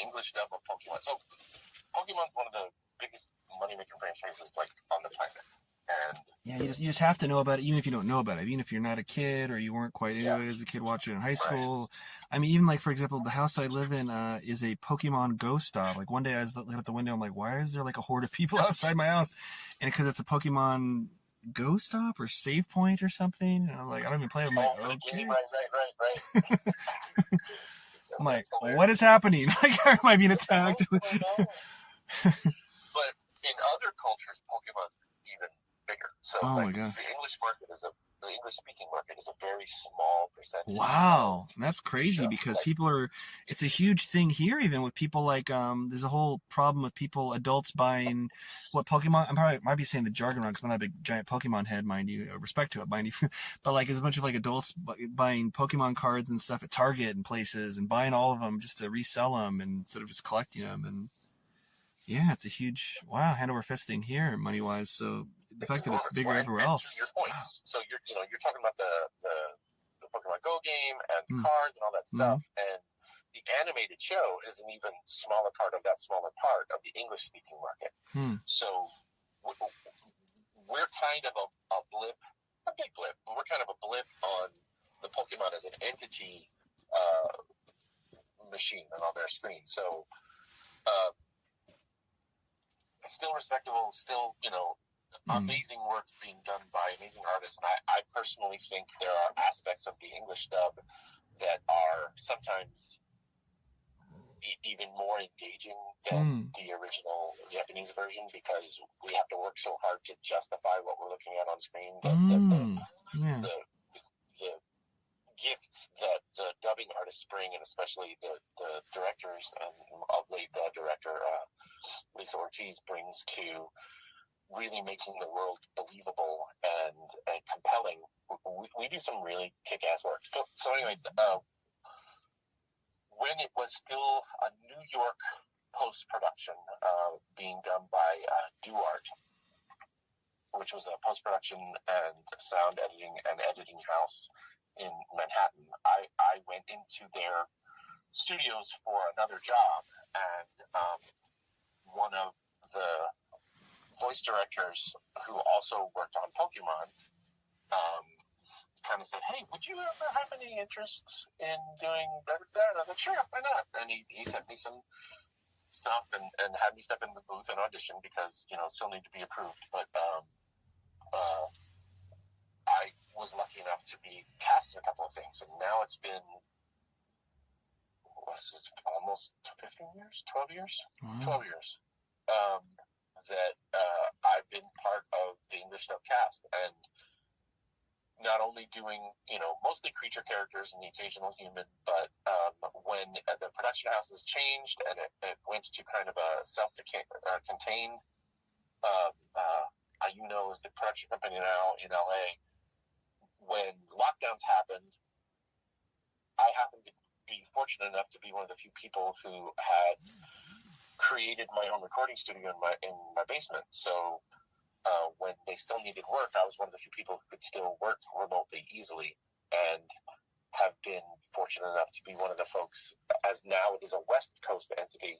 English dub of Pokemon. So Pokemon's one of the biggest money-making franchises like on the planet. And yeah, you just have to know about it, even if you don't know about it. Even if you're not a kid or you weren't quite into it as a kid watching it in high school. Right. I mean, even like, for example, the house I live in is a Pokemon Go stop. Like one day I was looking at the window, I'm like, why is there like a horde of people outside my house? And because it's a Pokemon Go stop or save point or something. And I'm like, I don't even play it. I'm like, okay. Right. I'm like, what is happening? Like, am I being attacked? But in other cultures, Pokemon even bigger. So my gosh. The English-speaking market is a very small percentage. Wow, that's crazy because it's a huge thing here, even with people like, there's a whole problem with adults buying Pokemon, I might be saying the jargon wrong because I'm not a big giant Pokemon head, mind you, respect to it, mind you, but like there's a bunch of like adults buying Pokemon cards and stuff at Target and places and buying all of them just to resell them instead of just collecting them. And yeah, it's a huge, hand over fist thing here, money-wise, so the fact that it's bigger everywhere else. Your point. Wow. So you're talking about the Pokemon Go game and the cards and all that stuff, and the animated show is an even smaller part of that smaller part of the English-speaking market. So we're kind of a blip, a big blip, but we're kind of a blip on the Pokemon as an entity machine and on their screen. So still respectable, still, amazing work being done by amazing artists. And I personally think there are aspects of the English dub that are sometimes even more engaging than the original Japanese version because we have to work so hard to justify what we're looking at on screen. The gifts that the dubbing artists bring, and especially the directors, and of late the director Lisa Ortiz brings to really making the world believable and compelling. We do some really kick-ass work. So anyway, when it was still a New York post-production being done by DuArt, which was a post-production and sound editing and editing house in Manhattan, I went into their studios for another job, and one of the voice directors who also worked on Pokemon kind of said, hey, would you ever have any interest in doing that? And I was like, sure, why not? And he sent me some stuff and had me step in the booth and audition because, still need to be approved. But I was lucky enough to be cast in a couple of things. And now it's been almost 15 years, 12 years? Wow. 12 years. That I've been part of the English dub cast, and not only doing, mostly creature characters and the occasional human, but when the production houses changed and it went to kind of a self-contained, is the production company now in LA, when lockdowns happened, I happened to be fortunate enough to be one of the few people who had created my own recording studio in my basement. So when they still needed work, I was one of the few people who could still work remotely easily, and have been fortunate enough to be one of the folks, as now it is a West Coast entity,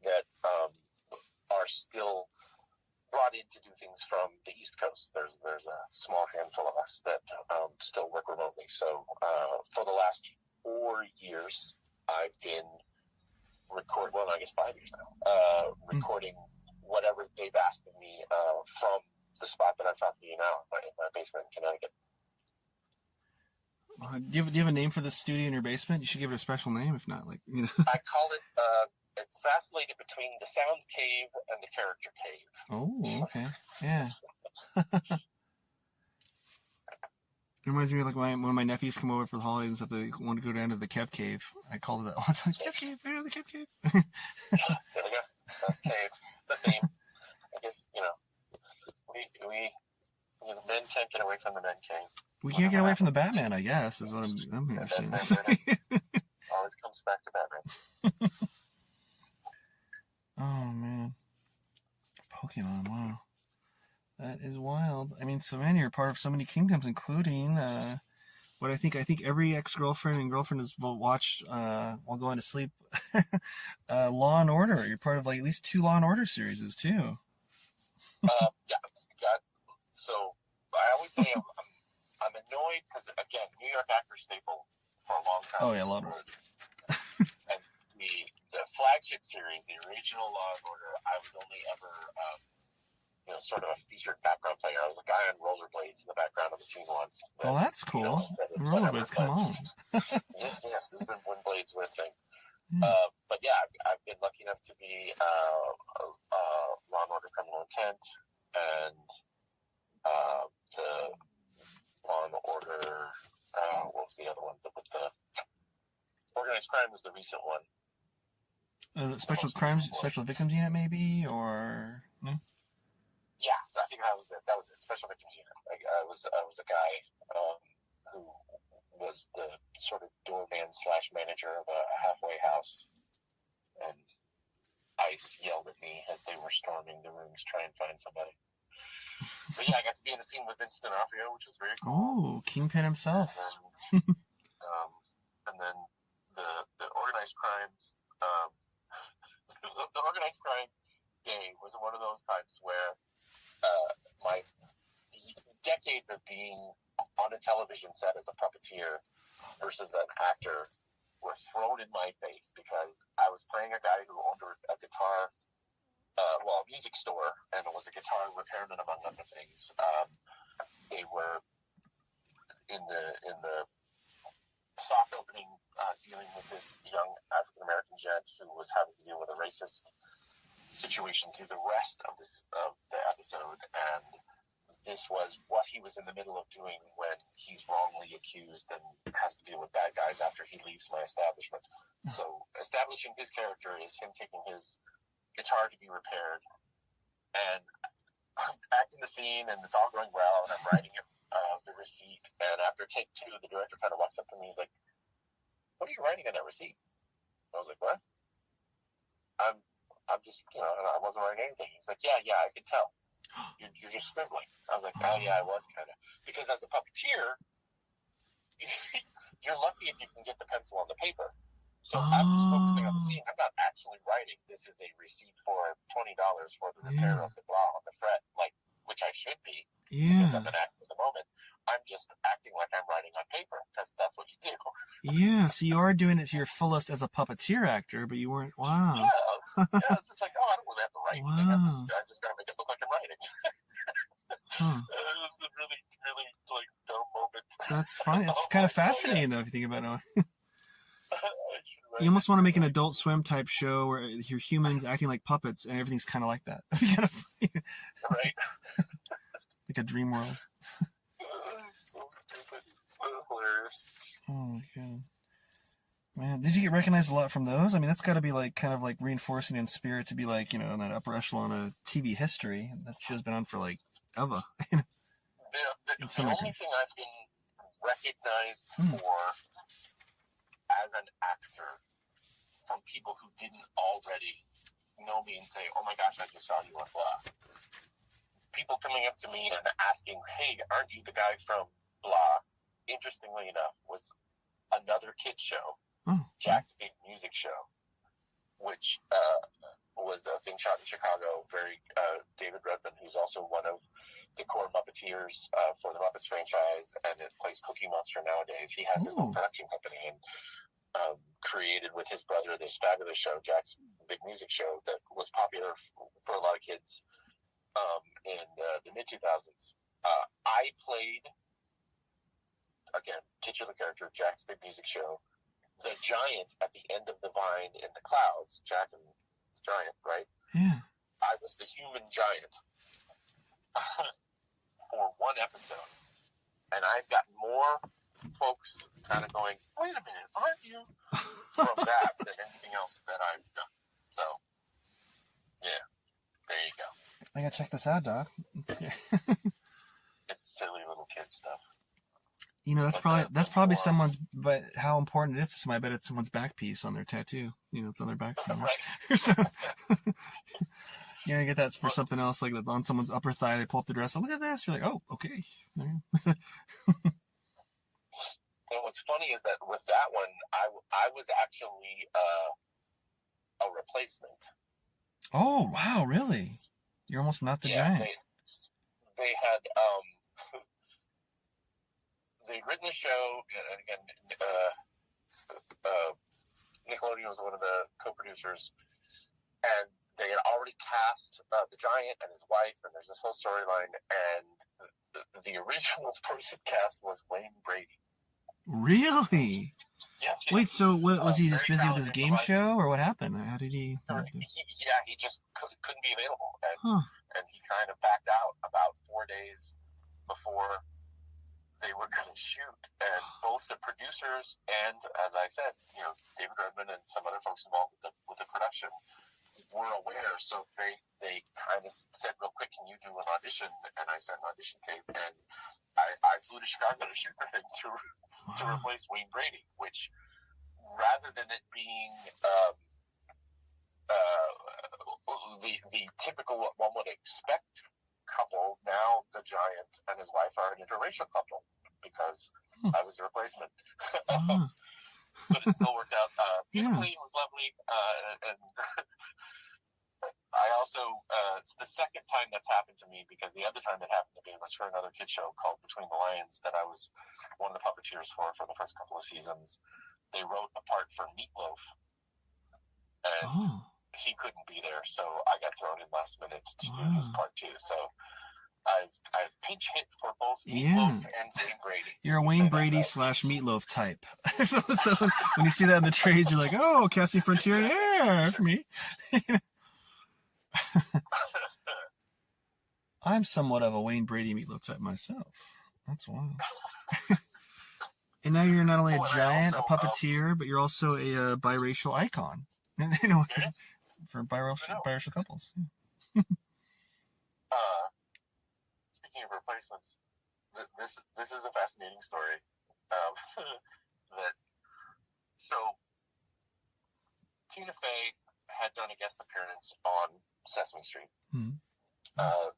that are still brought in to do things from the East Coast. There's a small handful of us that still work remotely. So for the last 4 years, I've been recording 5 years now, recording whatever they've asked of me from the spot that I found me now in my basement in Connecticut. Do you have a name for the studio in your basement? You should give it a special name, if not, I call it, it's vacillated between the sound cave and the character cave. Oh, okay. Yeah. It reminds me of when my nephews come over for the holidays and stuff, they want to go down to the Kev Cave. I call it that. Oh, it's like Kev Cave, there, the Kev Cave. There we go. Cave. The theme. I guess, we men can't get away from the men cave. We can't get away from the Batman, I guess, is what I'm understanding. Always comes back to Batman. Oh, man. Pokemon, wow. That is wild. I mean, so many are part of so many kingdoms, including What I think every ex-girlfriend and girlfriend has watched while going to sleep. Law and Order. You're part of like at least 2 Law and Order series too. Yeah. God. So I always say I'm annoyed because again, New York actor staple for a long time. Oh yeah, Law and Order. And the flagship series, the original Law and Order, I was only ever sort of a featured background player. I was a guy on rollerblades in the background of the scene once. Well, that's cool. Rollerblades, come on. Yes, we've been wind blades with thing. But yeah, I've been lucky enough to be Law and Order Criminal Intent and the Law and Order. What was the other one? The Organized Crime was the recent one. Special Victims Unit, maybe, or no? Yeah, I think that was it. That was it. Special Victims Unit. I was a guy who was the sort of doorman / manager of a halfway house, and ICE yelled at me as they were storming the rooms, try and find somebody. But yeah, I got to be in the scene with Vincent D'Onofrio, which was very cool. Oh, Kingpin himself. And then the organized crime. The organized crime day was one of those times where my decades of being on a television set as a puppeteer versus an actor were thrown in my face because I was playing a guy who owned a guitar, a music store, and it was a guitar repairman among other things. They were in the soft opening dealing with this young African American gent who was having to deal with a racist situation through the rest of the episode, and this was what he was in the middle of doing when he's wrongly accused and has to deal with bad guys after he leaves my establishment. So establishing his character is him taking his guitar to be repaired, and I'm acting the scene, and it's all going well, and I'm writing the receipt, and after take 2, the director kind of walks up to me, he's like, "What are you writing on that receipt?" I was like, "What?" I'm just, I wasn't writing anything. He's like, yeah, I can tell. You're just scribbling. I was like, oh, yeah, I was kind of. Because as a puppeteer, you're lucky if you can get the pencil on the paper. So I'm just focusing on the scene. I'm not actually writing, this is a receipt for $20 for the repair of the blah on the fret, which I should be. Because I'm an actor at the moment. I'm just acting like I'm writing on paper, because that's what you do. Yeah, so you are doing it to your fullest as a puppeteer actor, but you weren't, wow. Yeah, it's just like, I don't really have to write anything. I just got to make it look like I'm writing. It was a really, really, dumb moment. That's funny. It's kind of fascinating, though, if you think about it. You almost want to make an Adult Swim type show where you're humans acting like puppets, and everything's kind of like that. Right. Like a dream world. So stupid. Hilarious. Oh my god. Man, did you get recognized a lot from those? I mean, that's got to be kind of reinforcing in spirit to be in that upper echelon of TV history. That show's been on for ever. The only thing I've been recognized for as an actor from people who didn't already know me and say, "Oh my gosh, I just saw you on blah." People coming up to me and asking, "Hey, aren't you the guy from blah?" Interestingly enough, was another kids show, Jack's Big Music Show, which was a thing shot in Chicago. David Redman, who's also one of the core Muppeteers for the Muppets franchise, and it plays Cookie Monster nowadays. He has his own production company and created with his brother this fabulous show, Jack's Big Music Show, that was popular for a lot of kids in the mid-2000s. I played, again, titular character, Jack's Big Music Show, the giant at the end of the vine in the clouds, Jack and the giant, right? Yeah. I was the human giant for one episode. And I've got more folks kind of going, "Wait a minute, aren't you?" from that than anything else that I've done. So, yeah, there you go. I gotta check this out, Doc. It's silly little kid stuff. That's probably someone's, but how important it is to somebody, I bet it's someone's back piece on their tattoo. It's on their back somewhere. Right. So, you're gonna get that for something else, like on someone's upper thigh, they pull up the dress, look at this, you're like, oh, okay. And what's funny is that with that one, I was actually a replacement. Oh, wow, really? You're almost not the giant. They had they'd written the show, and again, Nickelodeon was one of the co-producers, and they had already cast the giant and his wife, and there's this whole storyline, and the original person cast was Wayne Brady. Really? Yes. Wait, so was he just busy with his game show, or what happened? How did he? He just couldn't be available, and he kind of backed out about 4 days before they were going to shoot. And both the producers and, as I said, David Redman and some other folks involved with the production were aware. So they kind of said real quick, "Can you do an audition?" And I sent an audition tape, and I flew to Chicago to shoot the thing to replace Wayne Brady, which, rather than it being the typical what one would expect couple, now the giant and his wife are an interracial couple because I was the replacement. But it still worked out beautifully. It was lovely, and I also it's the second time that's happened to me, because the other time it happened to me was for another kid show called Between the Lions that I was one of the puppeteers for the first couple of seasons. They wrote a part for Meatloaf, and he couldn't be there, so I got thrown in last minute to do his part too. So I've pinch hit for both Meatloaf and Wayne Brady. You're a Wayne Brady / Meatloaf type. So when you see that in the trades, you're like, "Oh, Cassie Frontier, yeah, for me." I'm somewhat of a Wayne Brady Meatloaf type myself. That's wild. And now you're not only a giant, a puppeteer, but you're also a biracial icon. For biracial couples. Speaking of replacements, this is a fascinating story. So Tina Fey had done a guest appearance on Sesame Street. Mm-hmm.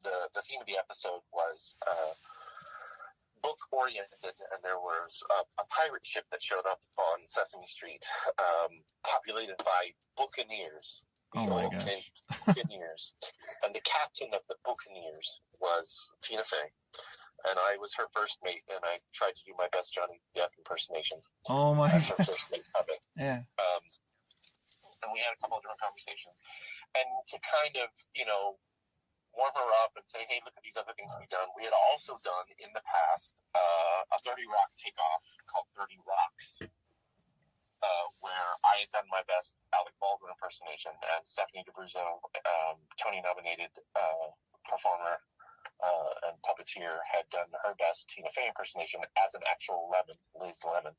The theme of the episode was book oriented, and there was a pirate ship that showed up on Sesame Street, populated by buccaneers. Oh my gosh. Buccaneers. And the captain of the buccaneers was Tina Fey, and I was her first mate, and I tried to do my best Johnny Depp impersonation. Oh my gosh. Her first mate of it. Yeah. And we had a couple of different conversations, and to kind of warm her up and say, "Hey, look at these other things we've done." We had also done in the past a 30 Rock takeoff called 30 Rocks, where I had done my best Alec Baldwin impersonation, and Stephanie D'Abruzzo, Tony-nominated performer and puppeteer, had done her best Tina Fey impersonation as an actual Liz Lemon.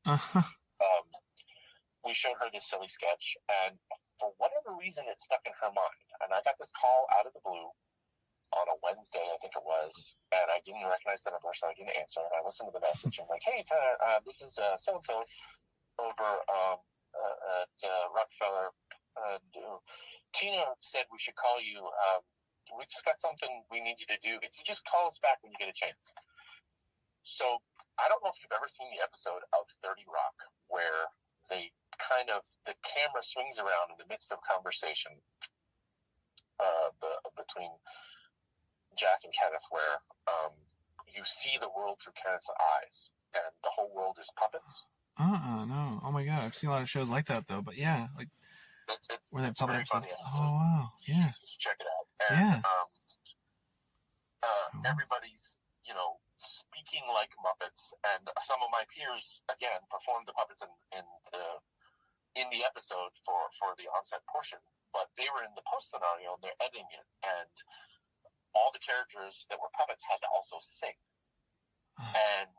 We showed her this silly sketch, and for whatever reason, it stuck in her mind. And I got this call out of the blue on a Wednesday, I think it was, and I didn't recognize the number, so I didn't answer. And I listened to the message, and I'm like, "Hey, this is so-and-so over at Rockefeller. Tina said we should call you. We just got something we need you to do. If you just call us back when you get a chance." So I don't know if you've ever seen the episode of 30 Rock where the camera swings around in the midst of conversation between Jack and Kenneth, where you see the world through Kenneth's eyes, and the whole world is puppets. No. Oh my god, I've seen a lot of shows like that though, but yeah, like where they puppet episodes. Oh wow, yeah. You should check it out. And, everybody's, speaking like Muppets, and some of my peers again performed the puppets in the episode for the onset portion, but they were in the post scenario and they're editing it, and all the characters that were puppets had to also sing. And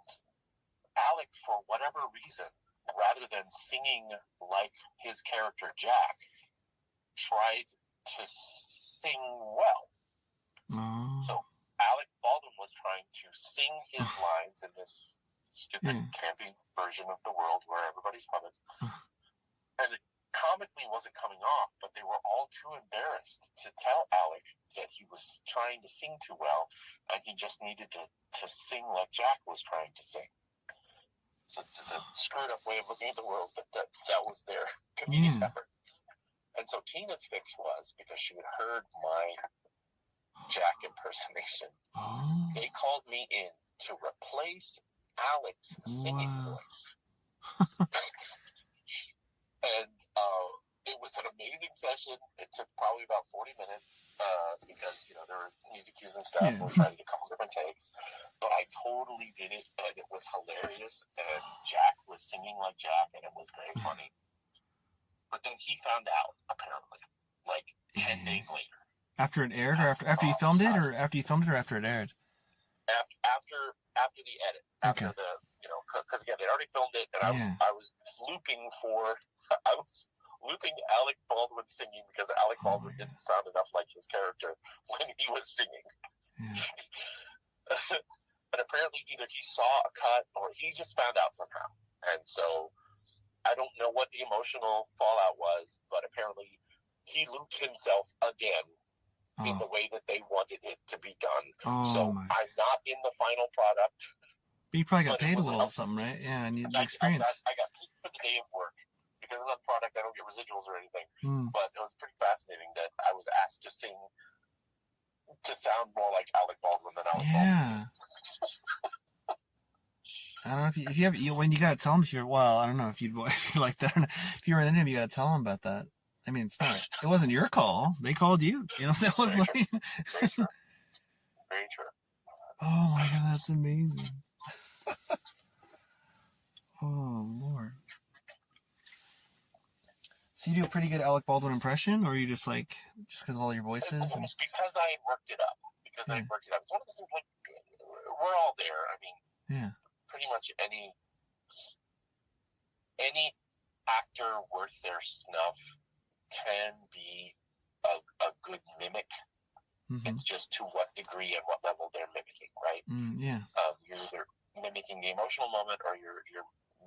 Alec, for whatever reason, rather than singing like his character Jack, tried to sing well. So Alec Baldwin was trying to sing his lines in this stupid, campy version of the world where everybody's puppets. And it comically wasn't coming off, but they were all too embarrassed to tell Alec that he was trying to sing too well, and he just needed to sing like Jack was trying to sing. it's a screwed up way of looking at the world, but that was their comedic effort. And so Tina's fix was, because she had heard my Jack impersonation, they called me in to replace Alex's singing voice. And it was an amazing session. It took probably about 40 minutes because, there were music cues and stuff. We tried to get a couple different takes. But I totally did it, and it was hilarious. And Jack was singing like Jack, and it was very funny. But then he found out, apparently, like 10 days later. After it aired, or after you filmed it, or after you filmed it, or after it aired? After the edit. After the, because again, they already filmed it, and I was looping Alec Baldwin singing because Alec Baldwin didn't sound enough like his character when he was singing. But apparently either he saw a cut or he just found out somehow. And so I don't know what the emotional fallout was, but apparently he looped himself again in the way that they wanted it to be done. I'm not in the final product. But you probably got paid a little something, right? Yeah, and the experience. I got paid for the day of work. Because of that product, I don't get residuals or anything. But it was pretty fascinating that I was asked to sound more like Alec Baldwin than Alec Baldwin. I don't know if you have, when you gotta tell him if you're, well, I don't know if you like that. If you were in him, you gotta tell him about that. I mean, it wasn't your call. They called you. It was like. Very true. Very true. Oh my God, that's amazing. Oh Lord. So you do a pretty good Alec Baldwin impression, or are you just because of all your voices? Because I worked it up. It's one of those things, like, we're all there. I mean, pretty much any actor worth their snuff can be a good mimic. It's just to what degree and what level they're mimicking, right? You're either mimicking the emotional moment, or you're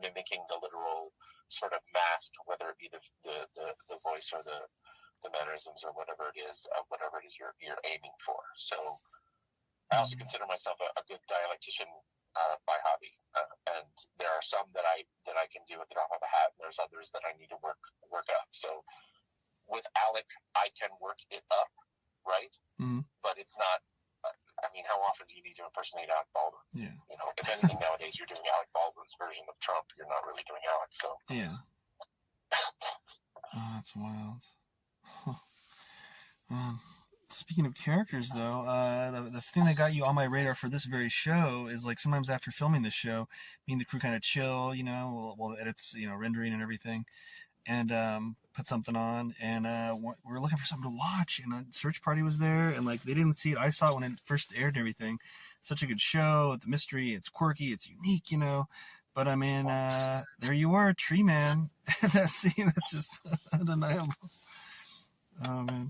mimicking the literal sort of mask, whether it be the voice or the mannerisms or whatever it is you're aiming for. So I also consider myself a good dialectician by hobby, and there are some that I can do at the drop of a hat, and there's others that I need to work up. So with Alec, I can work it up, right? But it's not. I mean, how often do you need to impersonate Alec Baldwin? If anything, nowadays you're doing Alec Baldwin's version of Trump. You're not really doing Alec. So Oh, that's wild. Speaking of characters, though, the thing that got you on my radar for this very show is, like, sometimes after filming the show, me and the crew kind of chill, while the edits, rendering and everything, and put something on, and we were looking for something to watch, and a search party was there, and, like, they didn't see it. I saw it when it first aired and everything. Such a good show. The mystery, it's quirky, it's unique, But I mean, there you were, Tree Man. That scene, that's just undeniable. Oh man,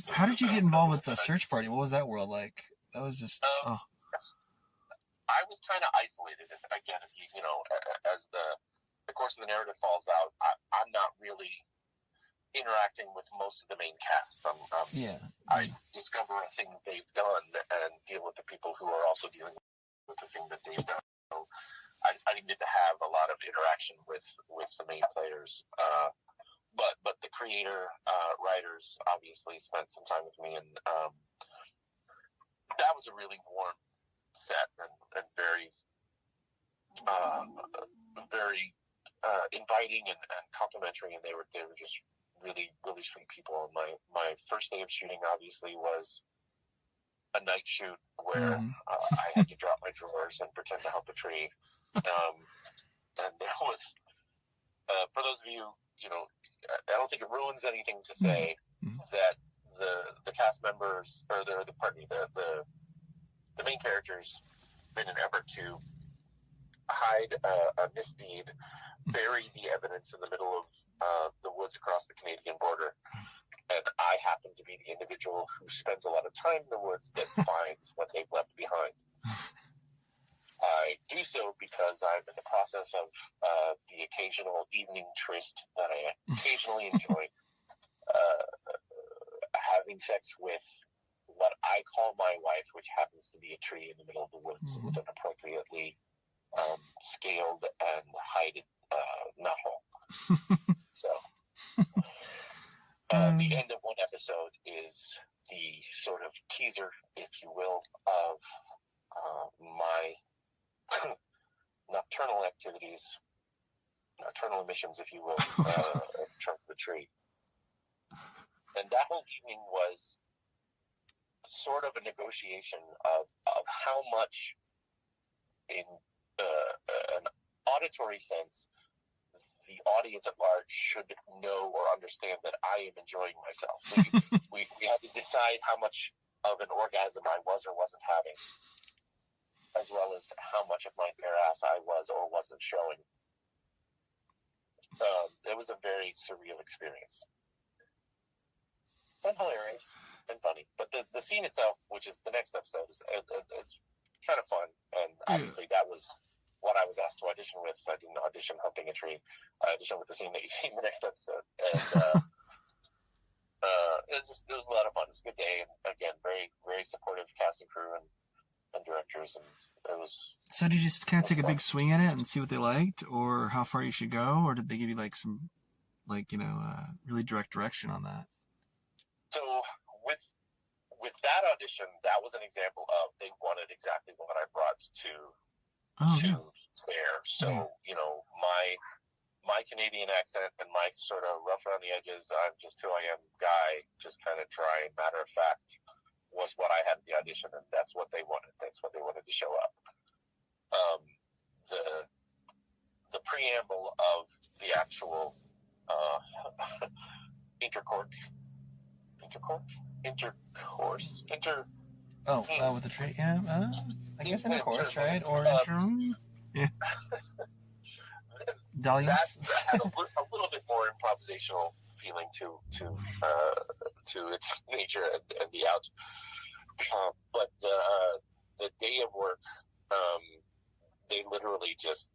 how did you get involved with the search party? What was that world like? That was just. I was kind of isolated. Again, if you as the course of the narrative falls out, I'm not really interacting with most of the main cast. I discover a thing they've done and deal with the people who are also dealing with the thing that they've done. So I didn't get to have a lot of interaction with the main players. But the creator, writers obviously spent some time with me, and that was a really warm set and very inviting and complimentary, and they were just really, really sweet people. And my first day of shooting obviously was a night shoot where I had to drop my drawers and pretend to help a tree. And there was, for those of you, I don't think it ruins anything to say that the cast members, or the main characters, in an effort to hide a misdeed, bury the evidence in the middle of the woods across the Canadian border. And I happen to be the individual who spends a lot of time in the woods that finds what they've left behind. I do so because I'm in the process of the occasional evening tryst that I occasionally enjoy, having sex with what I call my wife, which happens to be a tree in the middle of the woods with an appropriately scaled and hided nuthole. So the end of one episode is the sort of teaser, if you will, of my nocturnal emissions, if you will, trunk of the tree. And that whole evening was sort of a negotiation of how much, in an auditory sense, the audience at large should know or understand that I am enjoying myself. We had to decide how much of an orgasm I was or wasn't having, as well as how much of my bare ass I was or wasn't showing. It was a very surreal experience. And hilarious and funny. But the scene itself, which is the next episode, it's kind of fun. And obviously that was what I was asked to audition with. I didn't audition humping a tree. I auditioned with the scene that you see in the next episode. And it was a lot of fun. It was a good day. And again, very, very supportive cast and crew and directors. And it was... So did you just kind of take a big swing at it and see what they liked, or how far you should go? Or did they give you like some, like, really direct direction on that? So with that audition, that was an example of they wanted exactly what I brought to there. So, my Canadian accent and my sort of rough around the edges, I'm just who I am guy, just kind of dry and matter of fact, was what I had at the audition, and that's what they wanted. That's what they wanted to show up. The preamble of the actual intercourse. With the tree, yeah. I guess intercourse, right? Or interim, yeah. Dalliance. That had a little bit more improvisational feeling to its nature and the out. But the day of work, they literally just,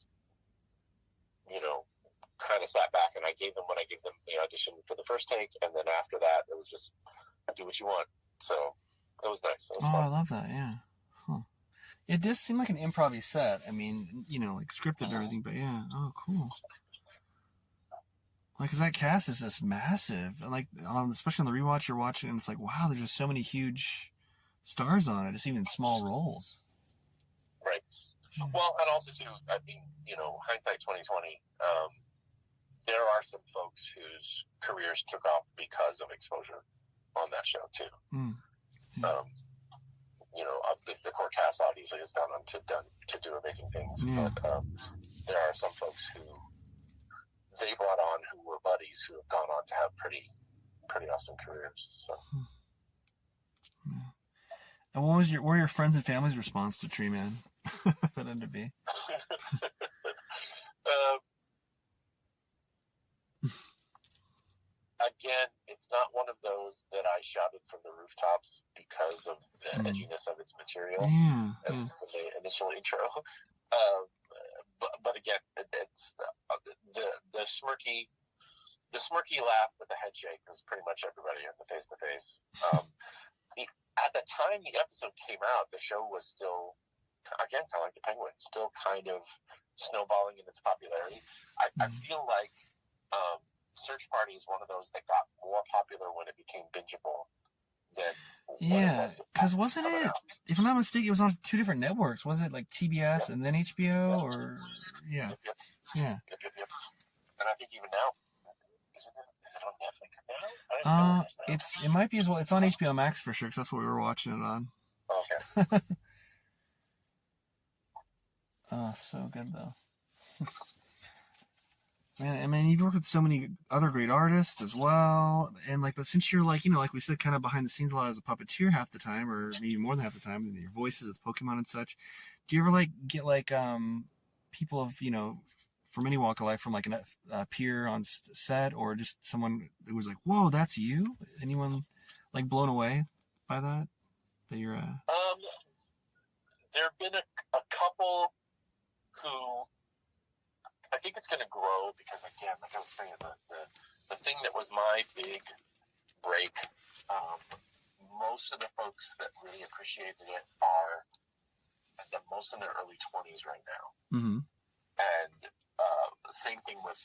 kind of sat back, and I gave them what I gave them. They auditioned for the first take, and then after that, it was just do what you want. So it was nice. It was fun. I love that. Yeah. Huh. It does seem like an improv set. I mean, like scripted and everything, but yeah. Oh, cool. Like, 'cause that cast is just massive, and like, especially on the rewatch, you're watching, and it's like, wow, there's just so many huge stars on it. It's even small roles. Right. Well, and also too, I mean, hindsight 2020. There are some folks whose careers took off because of exposure on that show too. Yeah. The core cast obviously has gone on to do amazing things, but there are some folks who they brought on who were buddies who have gone on to have pretty awesome careers. So. Yeah. And what were your friends and family's response to Tree Man? That ended to be. Again, it's not one of those that I shouted from the rooftops because of the edginess of its material and the initial intro. But again, it's the smirky laugh with the head shake is pretty much everybody in the face to face. At the time the episode came out, the show was still, again, kind of like the Penguin, still kind of snowballing in its popularity. I feel like Search Party is one of those that got more popular when it became bingeable than because wasn't it, if I'm not mistaken, it was on 2 different networks. Was it like TBS and then HBO, or Yep. And I think even now, is it on Netflix now? It might be as well. It's on HBO Max for sure, because that's what we were watching it on. Okay. Oh, so good though. Man, I mean, you've worked with so many other great artists as well, and but since you're like we said, kind of behind the scenes a lot as a puppeteer half the time, or maybe more than half the time, and your voices with Pokemon and such, do you ever get people of from any walk of life, from like a peer on set, or just someone who was like, whoa, that's you? Anyone like blown away by that you're there have been a couple who I think it's going to grow, because again, like I was saying, the thing that was my big break, most of the folks that really appreciated it are most in their early 20s right now. Mm-hmm. And same thing with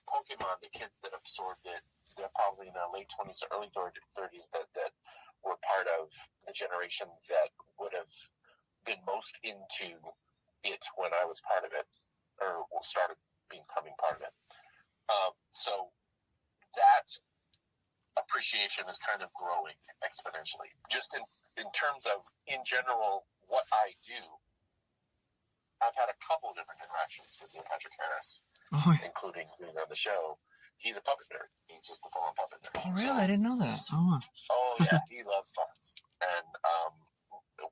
Pokemon. The kids that absorbed it, they're probably in their late 20s to early 30s that were part of the generation that would have been most into it when I was part of it, or started becoming part of it. So that appreciation is kind of growing exponentially. Just in terms of, in general, what I do, I've had a couple of different interactions with Neil Patrick Harris, including being on the show. He's a puppet nerd. He's just a full-on puppet nerd. Oh, really? I didn't know that. Oh, yeah. He loves puppets. And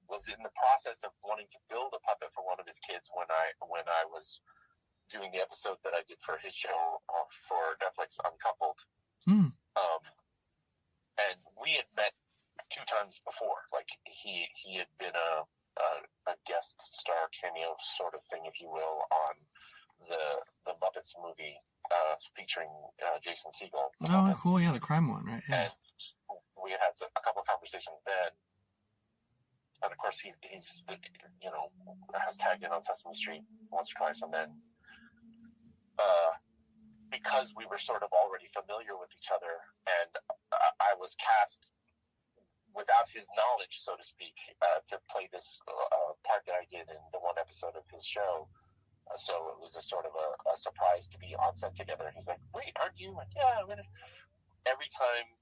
was in the process of wanting to build a puppet for one of his kids when I was doing the episode that I did for his show for Netflix, Uncoupled. Mm. And we had met 2 times before. Like, he had been a guest star cameo sort of thing, if you will, on the Muppets movie featuring Jason Segel. Oh, Muppets. Cool. Yeah, the crime one, right? Yeah. And we had a couple of conversations then. And of course, he's has tagged in on Sesame Street once or twice, and then because we were sort of already familiar with each other, and I was cast without his knowledge, so to speak, to play this part that I did in the one episode of his show. So it was just sort of a surprise to be on set together. He's like, "Wait, aren't you?" Like, "Yeah, I'm in it." Every time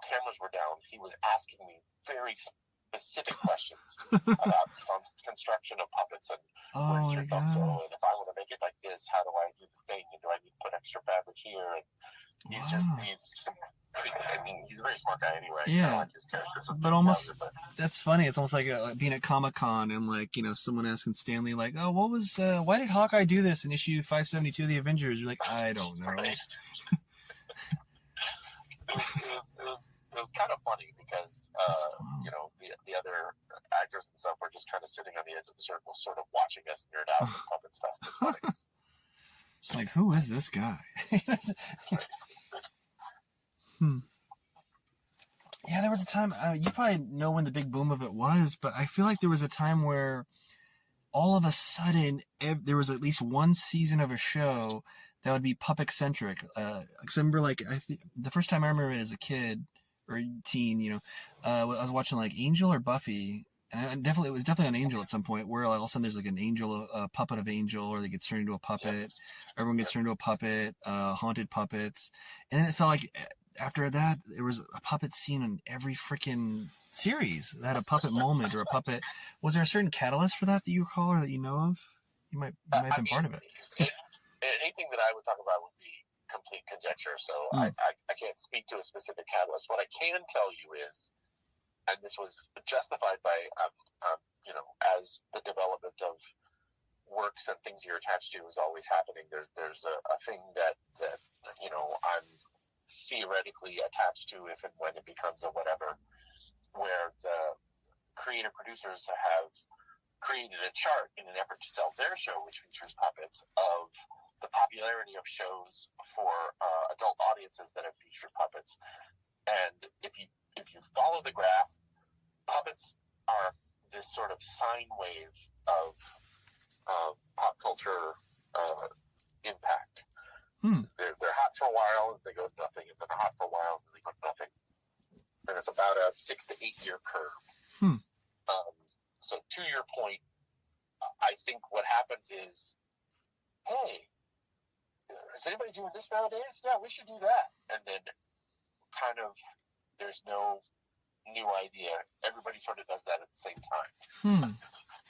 cameras were down, he was asking me very specific questions about construction of puppets and where does your thumb go, and if I want to make it like this, how do I do the thing, and do I need to put extra fabric here? And he's a very smart guy anyway. Yeah, like his character, but almost that's funny. It's almost like being at Comic-Con and someone asking Stanley oh, what was why did Hawkeye do this in issue 572 of the Avengers? You're like, I don't know. Right. It was kind of funny because the other actors and stuff were just kind of sitting on the edge of the circle, sort of watching us nerd out with puppet stuff. It's funny. Like, who is this guy? Yeah, there was a time, you probably know when the big boom of it was, but I feel like there was a time where all of a sudden there was at least one season of a show that would be puppet-centric. Because I remember, the first time I remember it as a kid, or teen, I was watching Angel or Buffy, and it was definitely on Angel at some point, where all of a sudden there's an Angel, a puppet of Angel, or they get turned into a puppet. Everyone gets turned into a puppet, haunted puppets, and then it felt like after that there was a puppet scene in every freaking series that had a puppet moment or a puppet. Was there a certain catalyst for that you recall or that you know of? You might have been part of it. Anything that I would talk about would be complete conjecture, so I can't speak to a specific catalyst. What I can tell you is, and this was justified by as the development of works and things you're attached to is always happening, there's a thing that I'm theoretically attached to if and when it becomes a whatever, where the creative producers have created a chart in an effort to sell their show, which features puppets, of the popularity of shows for adult audiences that have featured puppets. And if you follow the graph, puppets are this sort of sine wave of pop culture impact. They're hot for a while, and they go to nothing, and then they're hot for a while, and they go to nothing. And it's about a 6 to 8 year curve. So to your point, I think what happens is, hey, is anybody doing this nowadays? Yeah, we should do that. And then kind of there's no new idea. Everybody sort of does that at the same time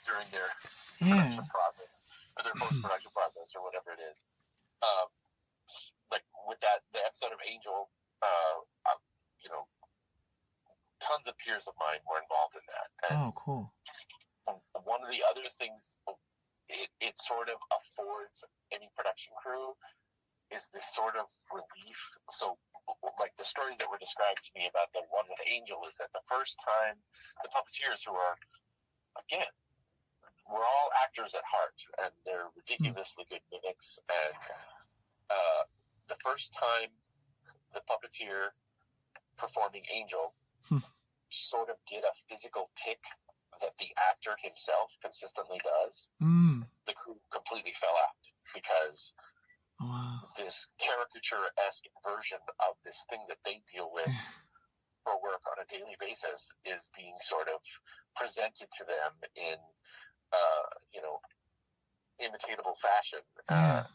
during their production process, or their post-production process, or whatever it is. Like with the episode of Angel, tons of peers of mine were involved in that. And cool. One of the other things it sort of affords any production crew is this sort of relief. So, like the stories that were described to me about the one with Angel is that the first time the puppeteers, who are, again, we're all actors at heart, and they're ridiculously good mimics, and the first time the puppeteer performing Angel sort of did a physical tick that the actor character himself consistently does, the crew completely fell out because this caricature-esque version of this thing that they deal with for work on a daily basis is being sort of presented to them in, imitatable fashion. And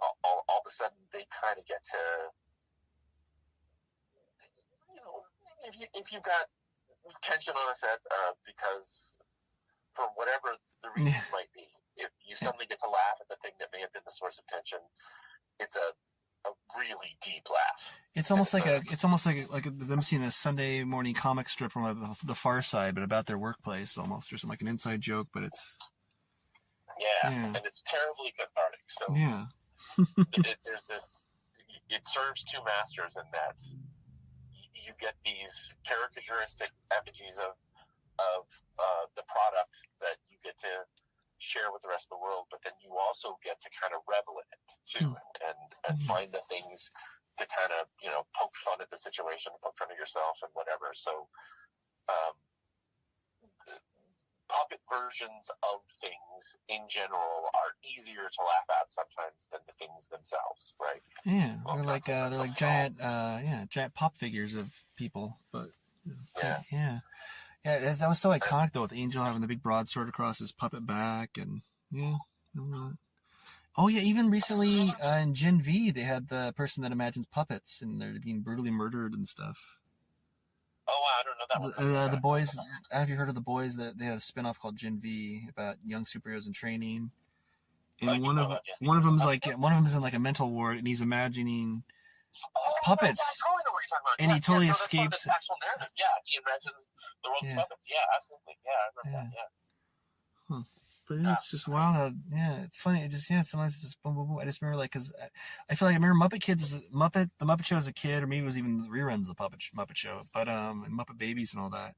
all of a sudden they kind of get to, if you've got tension on a set, because for whatever the reasons might be, if you suddenly get to laugh at the thing that may have been the source of tension, it's a really deep laugh. It's almost like them seeing a Sunday morning comic strip from the Far Side, but about their workplace almost, or something like an inside joke, but it's and it's terribly cathartic. So there's this. It serves two masters in that you get these caricaturistic effigies of the product that you get to share with the rest of the world, but then you also get to kind of revel in it too, and find the things to kind of poke fun at the situation, poke fun at yourself, and whatever. So puppet versions of things in general are easier to laugh at sometimes than the things themselves, right? Yeah, they're like giant pop figures of people, but yeah. That was so iconic though, with Angel having the big broadsword across his puppet back, and even recently in Gen V they had the person that imagines puppets and they're being brutally murdered and stuff. Oh, I don't know that one. The boys. Have you heard of the boys? That they have a spinoff called Gen V about young superheroes in training. And one of them is in like a mental ward, and he's imagining puppets. I totally know what you're talking about. And he totally so escapes. The actual narrative. Yeah, he imagines the world's puppets. Yeah, absolutely. Yeah, I remember that. Yeah. Huh. But it's just wild how, it's funny. It just, sometimes it's just boom, boom, boom. I just remember, like, because I feel like I remember the Muppet Show as a kid, or maybe it was even the reruns of the Muppet Show, but, and Muppet Babies and all that.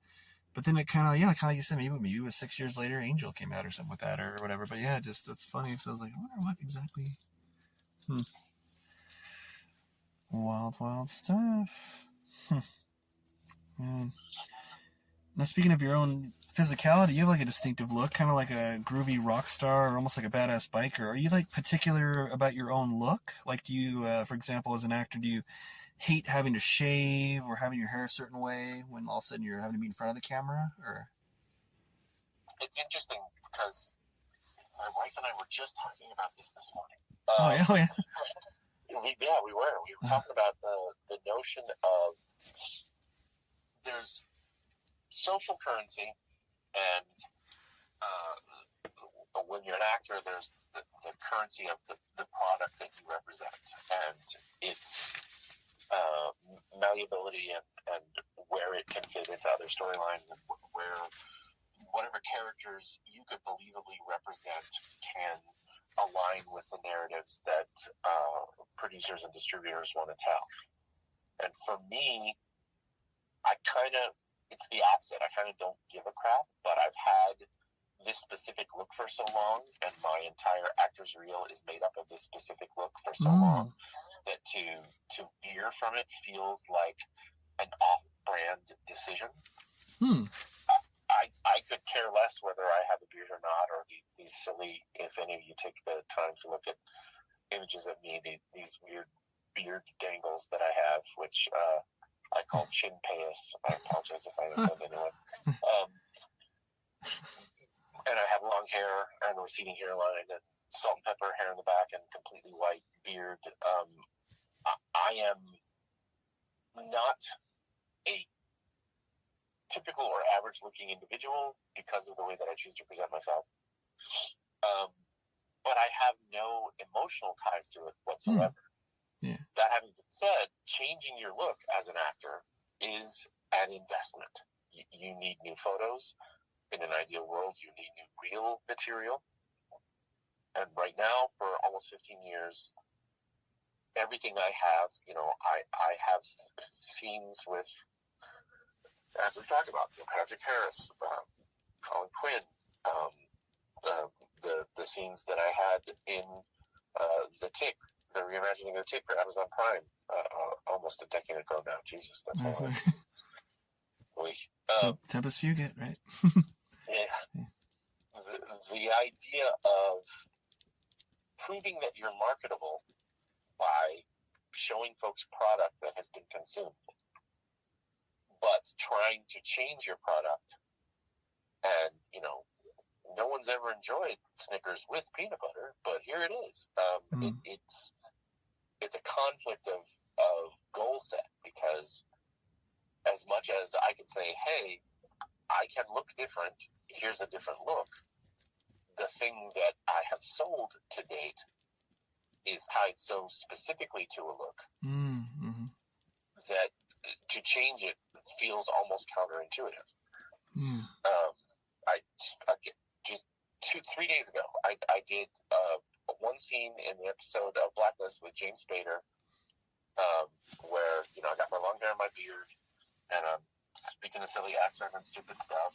But then it kind of like you said, maybe it was 6 years later, Angel came out or something with that or whatever. But yeah, just, that's funny. So I was like, I wonder what exactly. Wild, wild stuff. Now, speaking of your own physicality, you have like a distinctive look, kind of like a groovy rock star or almost like a badass biker. Are you like particular about your own look? Like, do you, for example, as an actor, do you hate having to shave or having your hair a certain way when all of a sudden you're having to be in front of the camera? Or it's interesting because my wife and I were just talking about this morning. We were talking about the notion of there's social currency, and when you're an actor, there's the currency of the product that you represent, and its malleability and where it can fit into other storylines, and where whatever characters you could believably represent can align with the narratives that producers and distributors want to tell. And for me, it's the opposite. I kind of don't give a crap, but I've had this specific look for so long, and my entire actor's reel is made up of this specific look for so long, that to veer from it feels like an off-brand decision. I could care less whether I have a beard or not, or these silly, if any of you take the time to look at images of me, these weird beard dangles that I have, which I call chin payas. I apologize if I offend anyone. And I have long hair and a receding hairline and salt and pepper hair in the back and completely white beard. I am not a typical or average looking individual because of the way that I choose to present myself. But I have no emotional ties to it whatsoever. That having been said, changing your look as an actor is an investment. You need new photos. In an ideal world, you need new reel material. And right now, for almost 15 years, everything I have, I have scenes with, as we talked about, Patrick Harris, Colin Quinn, the scenes that I had in The Tick, the reimagining of The Tick for Amazon Prime, almost a decade ago now. Jesus, that's how long. Tempest Fugit, right? the idea of proving that you're marketable by showing folks product that has been consumed, but trying to change your product. And, no one's ever enjoyed Snickers with peanut butter, but here it is. It's a conflict of goal set, because as much as I could say, hey, I can look different, here's a different look, the thing that I have sold to date is tied so specifically to a look that to change it feels almost counterintuitive. Just 3 days ago, I did one scene in the episode of Blacklist with James Spader, where I got my long hair and my beard, and I'm speaking a silly accent and stupid stuff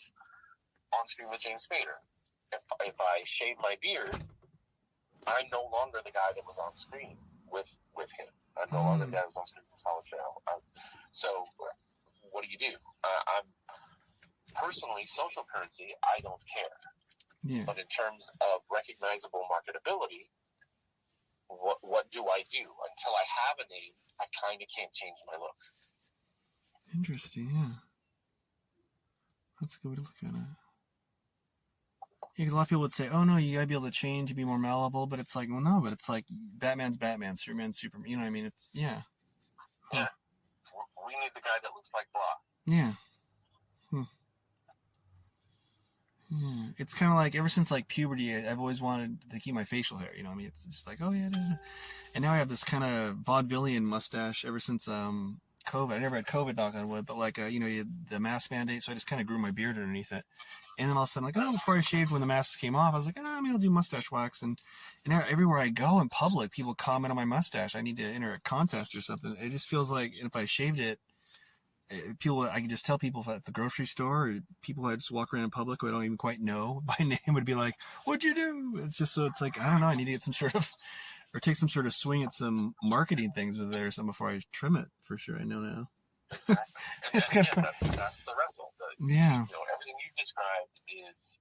on screen with James Spader. If I shave my beard, I'm no longer the guy that was on screen with him. I'm no longer the guy that was on screen with Solid Trail. So what do? I'm personally, social currency, I don't care. Yeah. But in terms of recognizable marketability, what do I do? Until I have a name, I kind of can't change my look. Interesting, yeah. That's a good way to look at it. Yeah, because a lot of people would say, oh no, you gotta be able to change and be more malleable, but it's like, well, no, but it's like Batman's Batman, Superman's Superman, you know what I mean? It's, yeah. Yeah. We need the guy that looks like blah. Yeah. Yeah. It's kind of like, ever since like puberty, I've always wanted to keep my facial hair, you know what I mean? It's just like, oh yeah. And now I have this kind of vaudevillian mustache ever since COVID. I never had COVID, knock on wood, but like, you had the mask mandate, so I just kind of grew my beard underneath it. And then all of a sudden, like, oh, before I shaved when the masks came off, I was like, maybe I'll do mustache wax. And now everywhere I go in public, people comment on my mustache. I need to enter a contest or something. It just feels like if I shaved it, I can just tell people at the grocery store, or people I just walk around in public who I don't even quite know by name would be like, what'd you do? It's just, so it's like, I don't know, I need to get some sort of, or take some sort of swing at some marketing things with it or something before I trim it, for sure. I know now. Exactly. It's good. That's the wrestle. Everything you described is,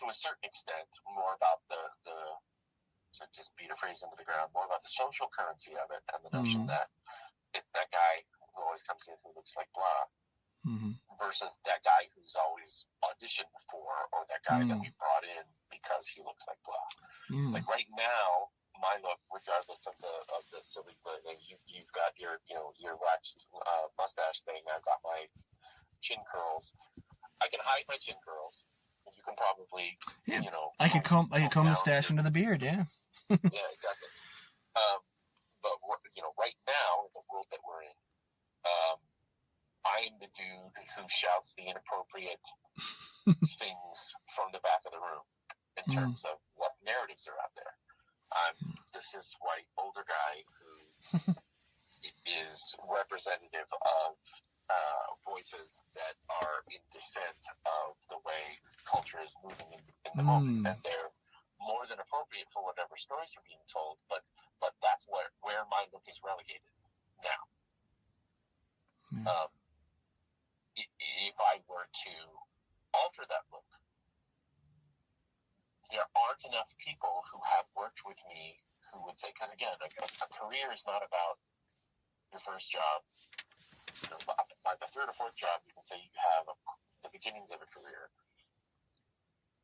to a certain extent, more about the to just beat a phrase into the ground, more about the social currency of it, and the notion that it's that guy who always comes in who looks like blah, versus that guy who's always auditioned for, or that guy that we brought in because he looks like blah. Like right now, my look, regardless of the silly, you've got your waxed mustache thing. I've got my chin curls. I can hide my chin curls. You can probably, I could comb the stash into the beard. Yeah. Yeah, exactly. But right now, in the world that we're in, I am the dude who shouts the inappropriate things from the back of the room in terms of what narratives are out there. I'm this white older guy who is representative of voices that are in dissent of the way culture is moving in the moment, and they're more than appropriate for whatever stories are being told. But that's where my look is relegated now. If I were to alter that look, there aren't enough people who have worked with me who would say, because again, a career is not about your first job. By the third or fourth job, you can say you have the beginnings of a career.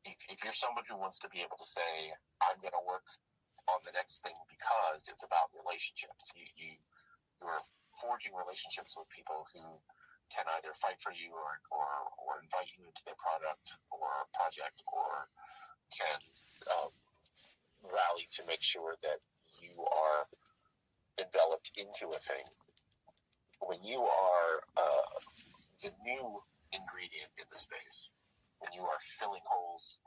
If you're someone who wants to be able to say, I'm going to work on the next thing because it's about relationships, you're forging relationships with people who can either fight for you or invite you into their product or project, or can rally to make sure that you are enveloped into a thing. When you are the new ingredient in the space, when you are filling holes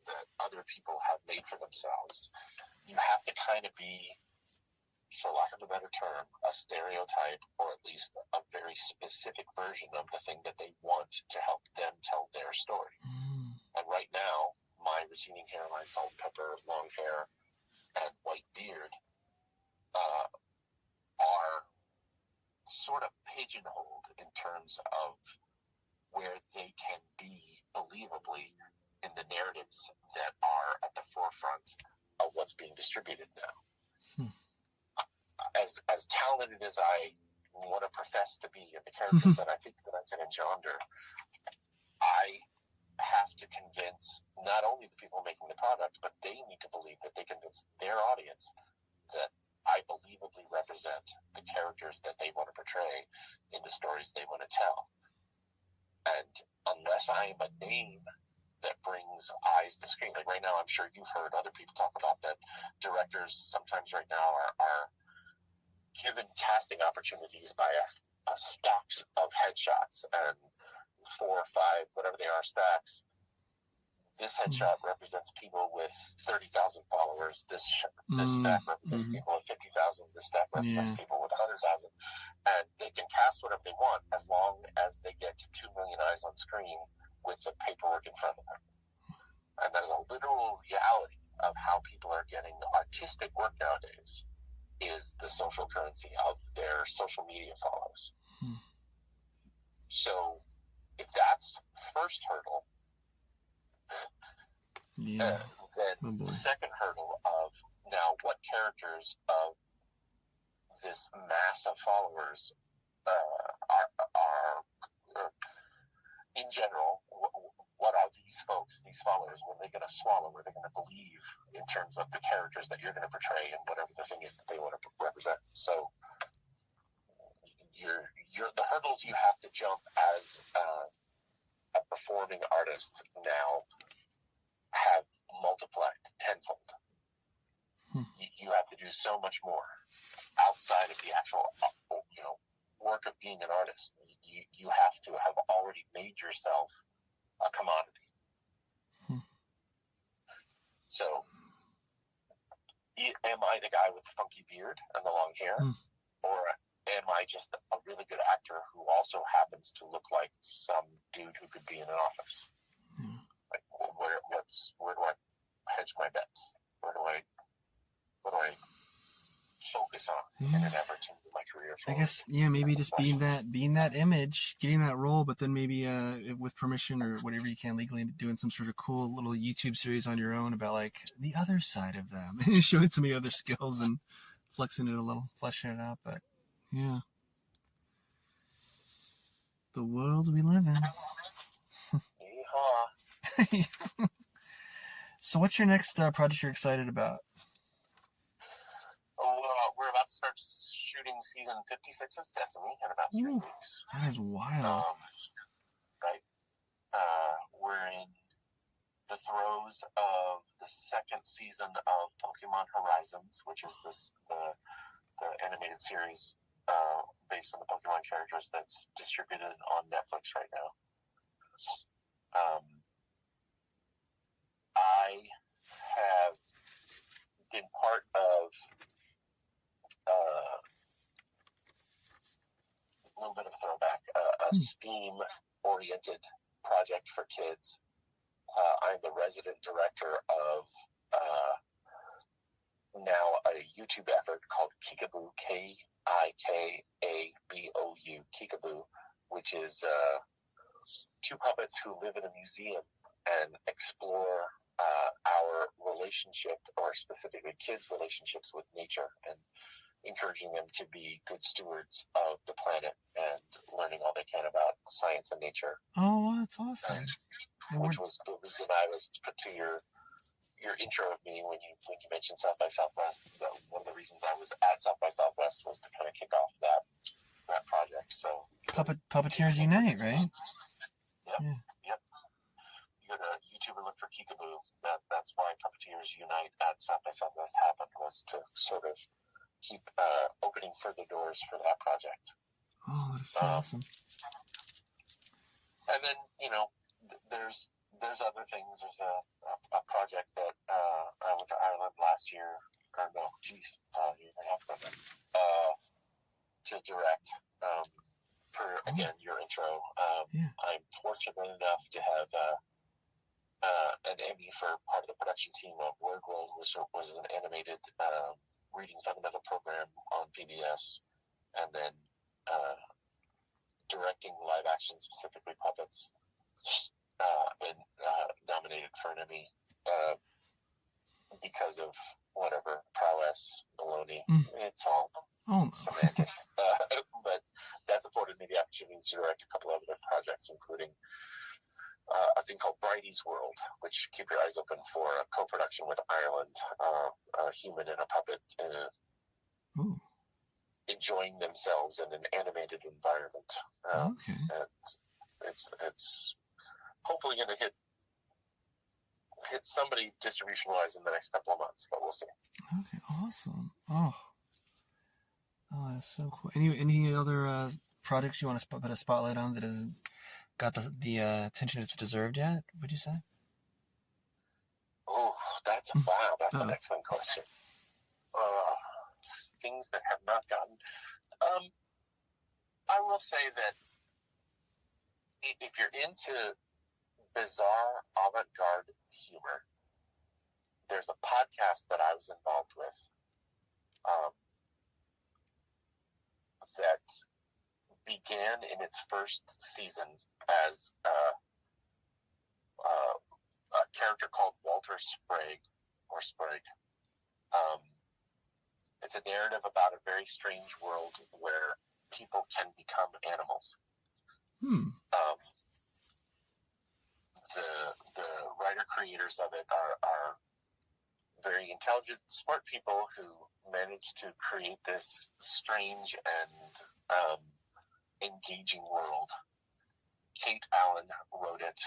that other people have made for themselves, you have to kind of be, for lack of a better term, a stereotype, or at least a very specific version of the thing that they want to help them tell their story. And right now, my receding hairline, salt and pepper, long hair, and white beard are sort of pigeonholed in terms of where they can be believably in the narratives puppets that are at the forefront of what's being distributed now. As talented as I want to profess to be, and the characters that I think that I can engender, I have to convince not only the people making the product, but they need to believe that they convince their audience that I believably represent the characters that they want to portray in the stories they want to tell. And unless I am a name that brings eyes to screen, like right now, I'm sure you've heard other people talk about that directors sometimes right now are given casting opportunities by a stacks of headshots and 4 or 5, whatever they are, stacks. This headshot represents people with 30,000 followers. This stack represents people with 50,000. This stack represents people with 100,000. And they can cast whatever they want as long as they get to 2 million eyes on screen with the paperwork in front of them. And that is a literal reality of how people are getting artistic work nowadays, is the social currency of their social media follows. So if that's first hurdle, then second hurdle of now what characters of this mass of followers are in general, what are these folks, these followers, what are they going to swallow, what are they going to believe in terms of the characters that you're going to portray and whatever the thing is that they want to represent. So the hurdles you have to jump as a performing artist now have multiplied tenfold. You have to do so much more outside of the actual work of being an artist. You have to have already made yourself a commodity. So, am I the guy with the funky beard and the long hair? Or am I just a really good actor who also happens to look like some dude who could be in an office? Like, where do I hedge my bets? What do I focus on in an effort to move my career forward? I guess, maybe just being that image, getting that role, but then maybe with permission or whatever you can legally, doing some sort of cool little YouTube series on your own about like the other side of them, showing some of your other skills and flexing it a little, fleshing it out. But yeah, the world we live in. So what's your next project you're excited about? We're about to start shooting season 56 of Sesame in about 3 weeks. That is wild. Right? We're in the throes of the second season of Pokémon Horizons, which is the animated series based on the Pokemon characters that's distributed on Netflix right now. I have been part of a little bit of a throwback, a STEAM-oriented project for kids. I'm the resident director of now a YouTube effort called Kickaboo, K-I-K-A-B-O-U, Kickaboo, which is 2 puppets who live in a museum and explore our relationship, or specifically kids' relationships with nature, and encouraging them to be good stewards of the planet and learning all they can about science and nature. Oh, that's awesome. Which was the reason I was put to your intro of me when you mentioned South by Southwest. One of the reasons I was at South by Southwest was to kind of kick off that project. So Puppeteers Unite, right? Yep. You go to YouTube and look for Kickaboo. That's why Puppeteers Unite at South by Southwest happened, was to sort of keep opening further doors for that project. Oh, that is so awesome. And then, there's other things. There's a project that I went to Ireland last year, or no, a year and a half ago, to direct. Again, your intro. I'm fortunate enough to have an Emmy for part of the production team of Word World, which was an animated reading fundamental program on PBS, and then directing live action, specifically puppets. Been nominated for an Emmy me because of whatever prowess, baloney. It's all semantics. But that's afforded me the opportunity to direct a couple of other projects, including a thing called Bridie's World, which keep your eyes open for a co-production with Ireland, a human and a puppet enjoying themselves in an animated environment. And it's hopefully going to hit somebody distribution-wise in the next couple of months, but we'll see. Okay, awesome. Oh, that's so cool. Any other projects you want to put a spotlight on that has got the attention it's deserved yet, would you say? Oh, that's an excellent question. Things that have not gotten... I will say that if you're into bizarre avant-garde humor, there's a podcast that I was involved with that began in its first season as a character called Walter Sprague. It's a narrative about a very strange world where people can become animals. The writer-creators of it are very intelligent, smart people who managed to create this strange and engaging world. Kate Allen wrote it.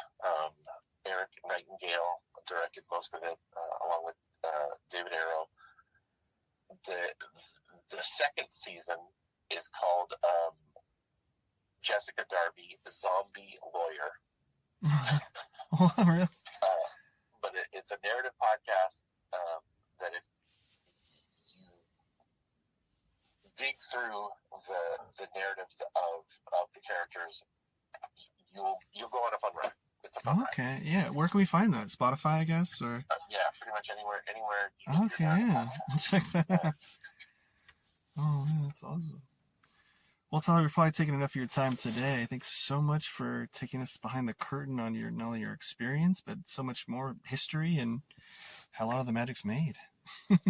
Eric Nightingale directed most of it, along with David Arrow. The second season is called Jessica Darby, Zombie Lawyer. Oh, really? But it's a narrative podcast that if you dig through the narratives of the characters, you'll go on a fun ride. It's a fun ride. Yeah. Where can we find that? Spotify, I guess, or? Yeah, pretty much anywhere. Okay, yeah. I'll check that out. Oh man, that's awesome. Well, Tyler, we've probably taken enough of your time today. Thanks so much for taking us behind the curtain on not only your experience, but so much more history and how a lot of the magic's made. Thank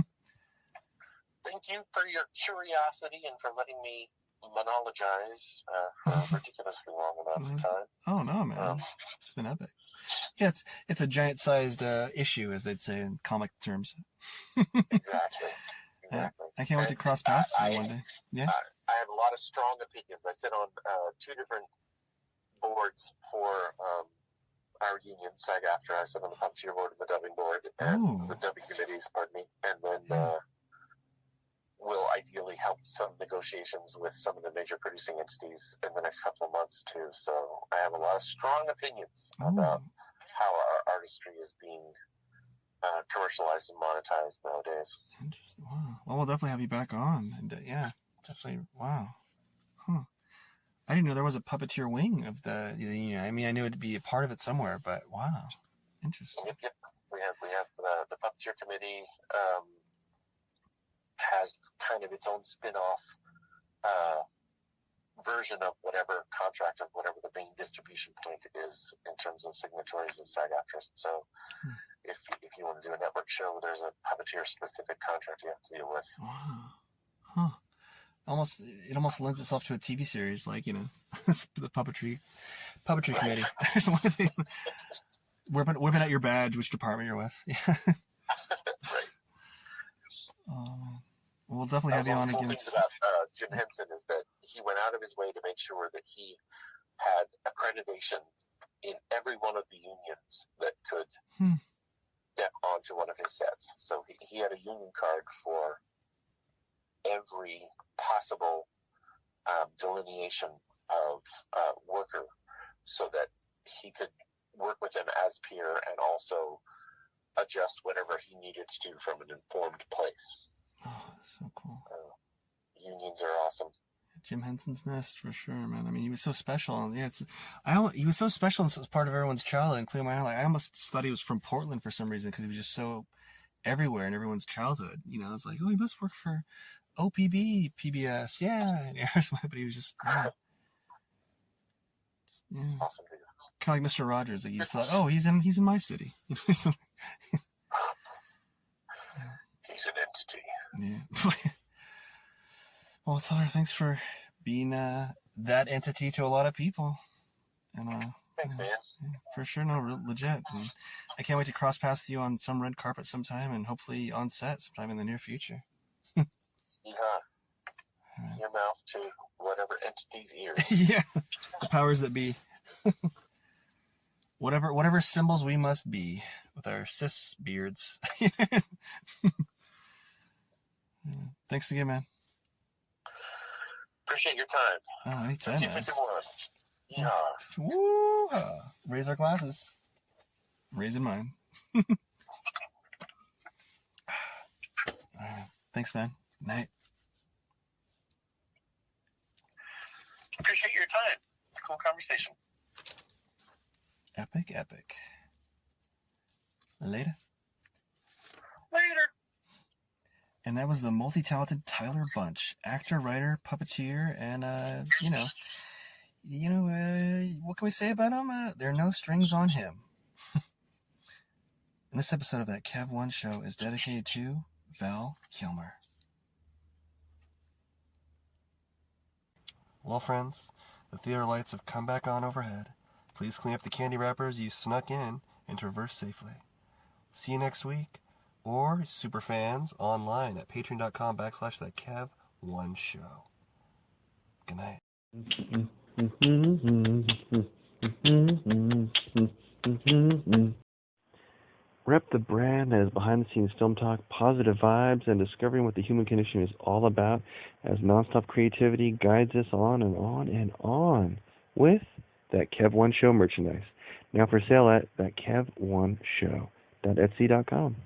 you for your curiosity and for letting me monologize for ridiculously long amounts of time. Oh, no, man. It's been epic. Yeah, it's a giant-sized issue, as they'd say in comic terms. Exactly. I can't wait to cross paths with you one day. Yeah. I have a lot of strong opinions. I sit on two different boards for our union, SAG-AFTRA. I sit on the Puppeteer board and the dubbing board, and the dubbing committees, pardon me. And then we'll ideally help some negotiations with some of the major producing entities in the next couple of months, too. So I have a lot of strong opinions about how our artistry is being commercialized and monetized nowadays. Interesting. Wow. Well, we'll definitely have you back on. And yeah, definitely. Wow. Huh. I didn't know there was a Puppeteer wing of the union. I mean, I knew it'd be a part of it somewhere, but wow. Interesting. Yep. We have the Puppeteer committee has kind of its own spin-off version of whatever contract of whatever the main distribution point is in terms of signatories of SAG-AFTRA. So if you want to do a network show, there's a Puppeteer specific contract you have to deal with. Wow. Huh. It almost lends itself to a TV series, like, the puppetry committee. There's one thing. Whipping out your badge, which department you're with. Right. We'll definitely have you on again. One of the cool things about Jim Henson is that he went out of his way to make sure that he had accreditation in every one of the unions that could step onto one of his sets. So he had a union card for every possible delineation of worker, so that he could work with them as peer and also adjust whatever he needed to do from an informed place. Oh, that's so cool. Unions are awesome. Jim Henson's missed for sure, man. I mean, he was so special. Yeah, he was so special and was part of everyone's childhood, including my own. Like, I almost thought he was from Portland for some reason because he was just so everywhere in everyone's childhood. I was like, oh, he must work for OPB, PBS, yeah, and but he was just, yeah. Awesome. Kind of like Mr. Rogers. He's like, oh, he's in my city. He's an entity. Yeah. Well, Tyler, thanks for being that entity to a lot of people. And thanks, man. For sure, no, legit. And I can't wait to cross paths with you on some red carpet sometime, and hopefully on set sometime in the near future. Yeah. Your mouth to whatever entity's ears. Yeah. The powers that be. Whatever symbols we must be with our cis beards. Thanks again, man. Appreciate your time. Oh, anytime, man. Yeah. Woo! Raise our glasses. Raising mine. Thanks, man. Night. Appreciate your time. It's a cool conversation. Epic. Later. And that was the multi-talented Tyler Bunch, actor, writer, puppeteer, and what can we say about him? There are no strings on him. And this episode of That Kev One Show is dedicated to Val Kilmer. Well, friends, the theater lights have come back on overhead. Please clean up the candy wrappers you snuck in and traverse safely. See you next week, or superfans online at patreon.com/thatkev1show. Good night. Rep the brand as behind-the-scenes film talk, positive vibes, and discovering what the human condition is all about as nonstop creativity guides us on and on and on with That Kev One Show merchandise. Now for sale at thatkev1show.etsy.com.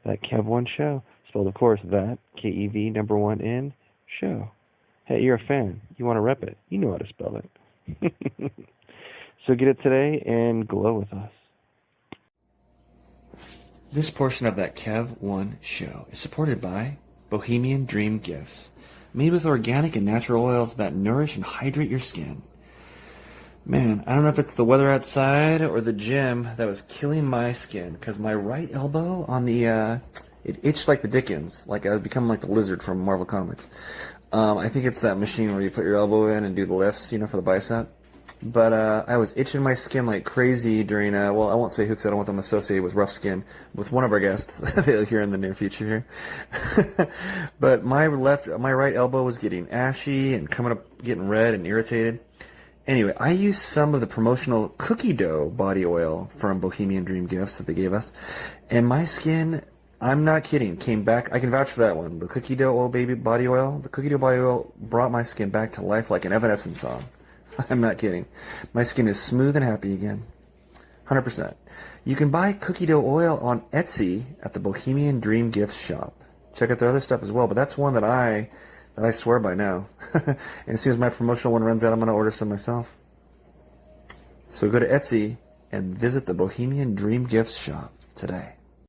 That Kev One Show, spelled of course that, K-E-V number 1 N, show. Hey, you're a fan. You want to rep it. You know how to spell it. So get it today and glow with us. This portion of That Kev One Show is supported by Bohemian Dream Gifts, made with organic and natural oils that nourish and hydrate your skin. Man, I don't know if it's the weather outside or the gym that was killing my skin, because my right elbow on the, it itched like the Dickens, like I was becoming like the lizard from Marvel Comics. I think it's that machine where you put your elbow in and do the lifts, for the bicep. But I was itching my skin like crazy during, I won't say who because I don't want them associated with rough skin, with one of our guests here in the near future here. But my right elbow was getting ashy and getting red and irritated. Anyway, I used some of the promotional cookie dough body oil from Bohemian Dream Gifts that they gave us, and my skin, I'm not kidding, came back. I can vouch for that one. The cookie dough oil body oil. The cookie dough body oil brought my skin back to life like an Evanescence song. I'm not kidding. My skin is smooth and happy again. 100%. You can buy cookie dough oil on Etsy at the Bohemian Dream Gifts shop. Check out their other stuff as well, but that's one that I swear by now. And as soon as my promotional one runs out, I'm going to order some myself. So go to Etsy and visit the Bohemian Dream Gifts shop today.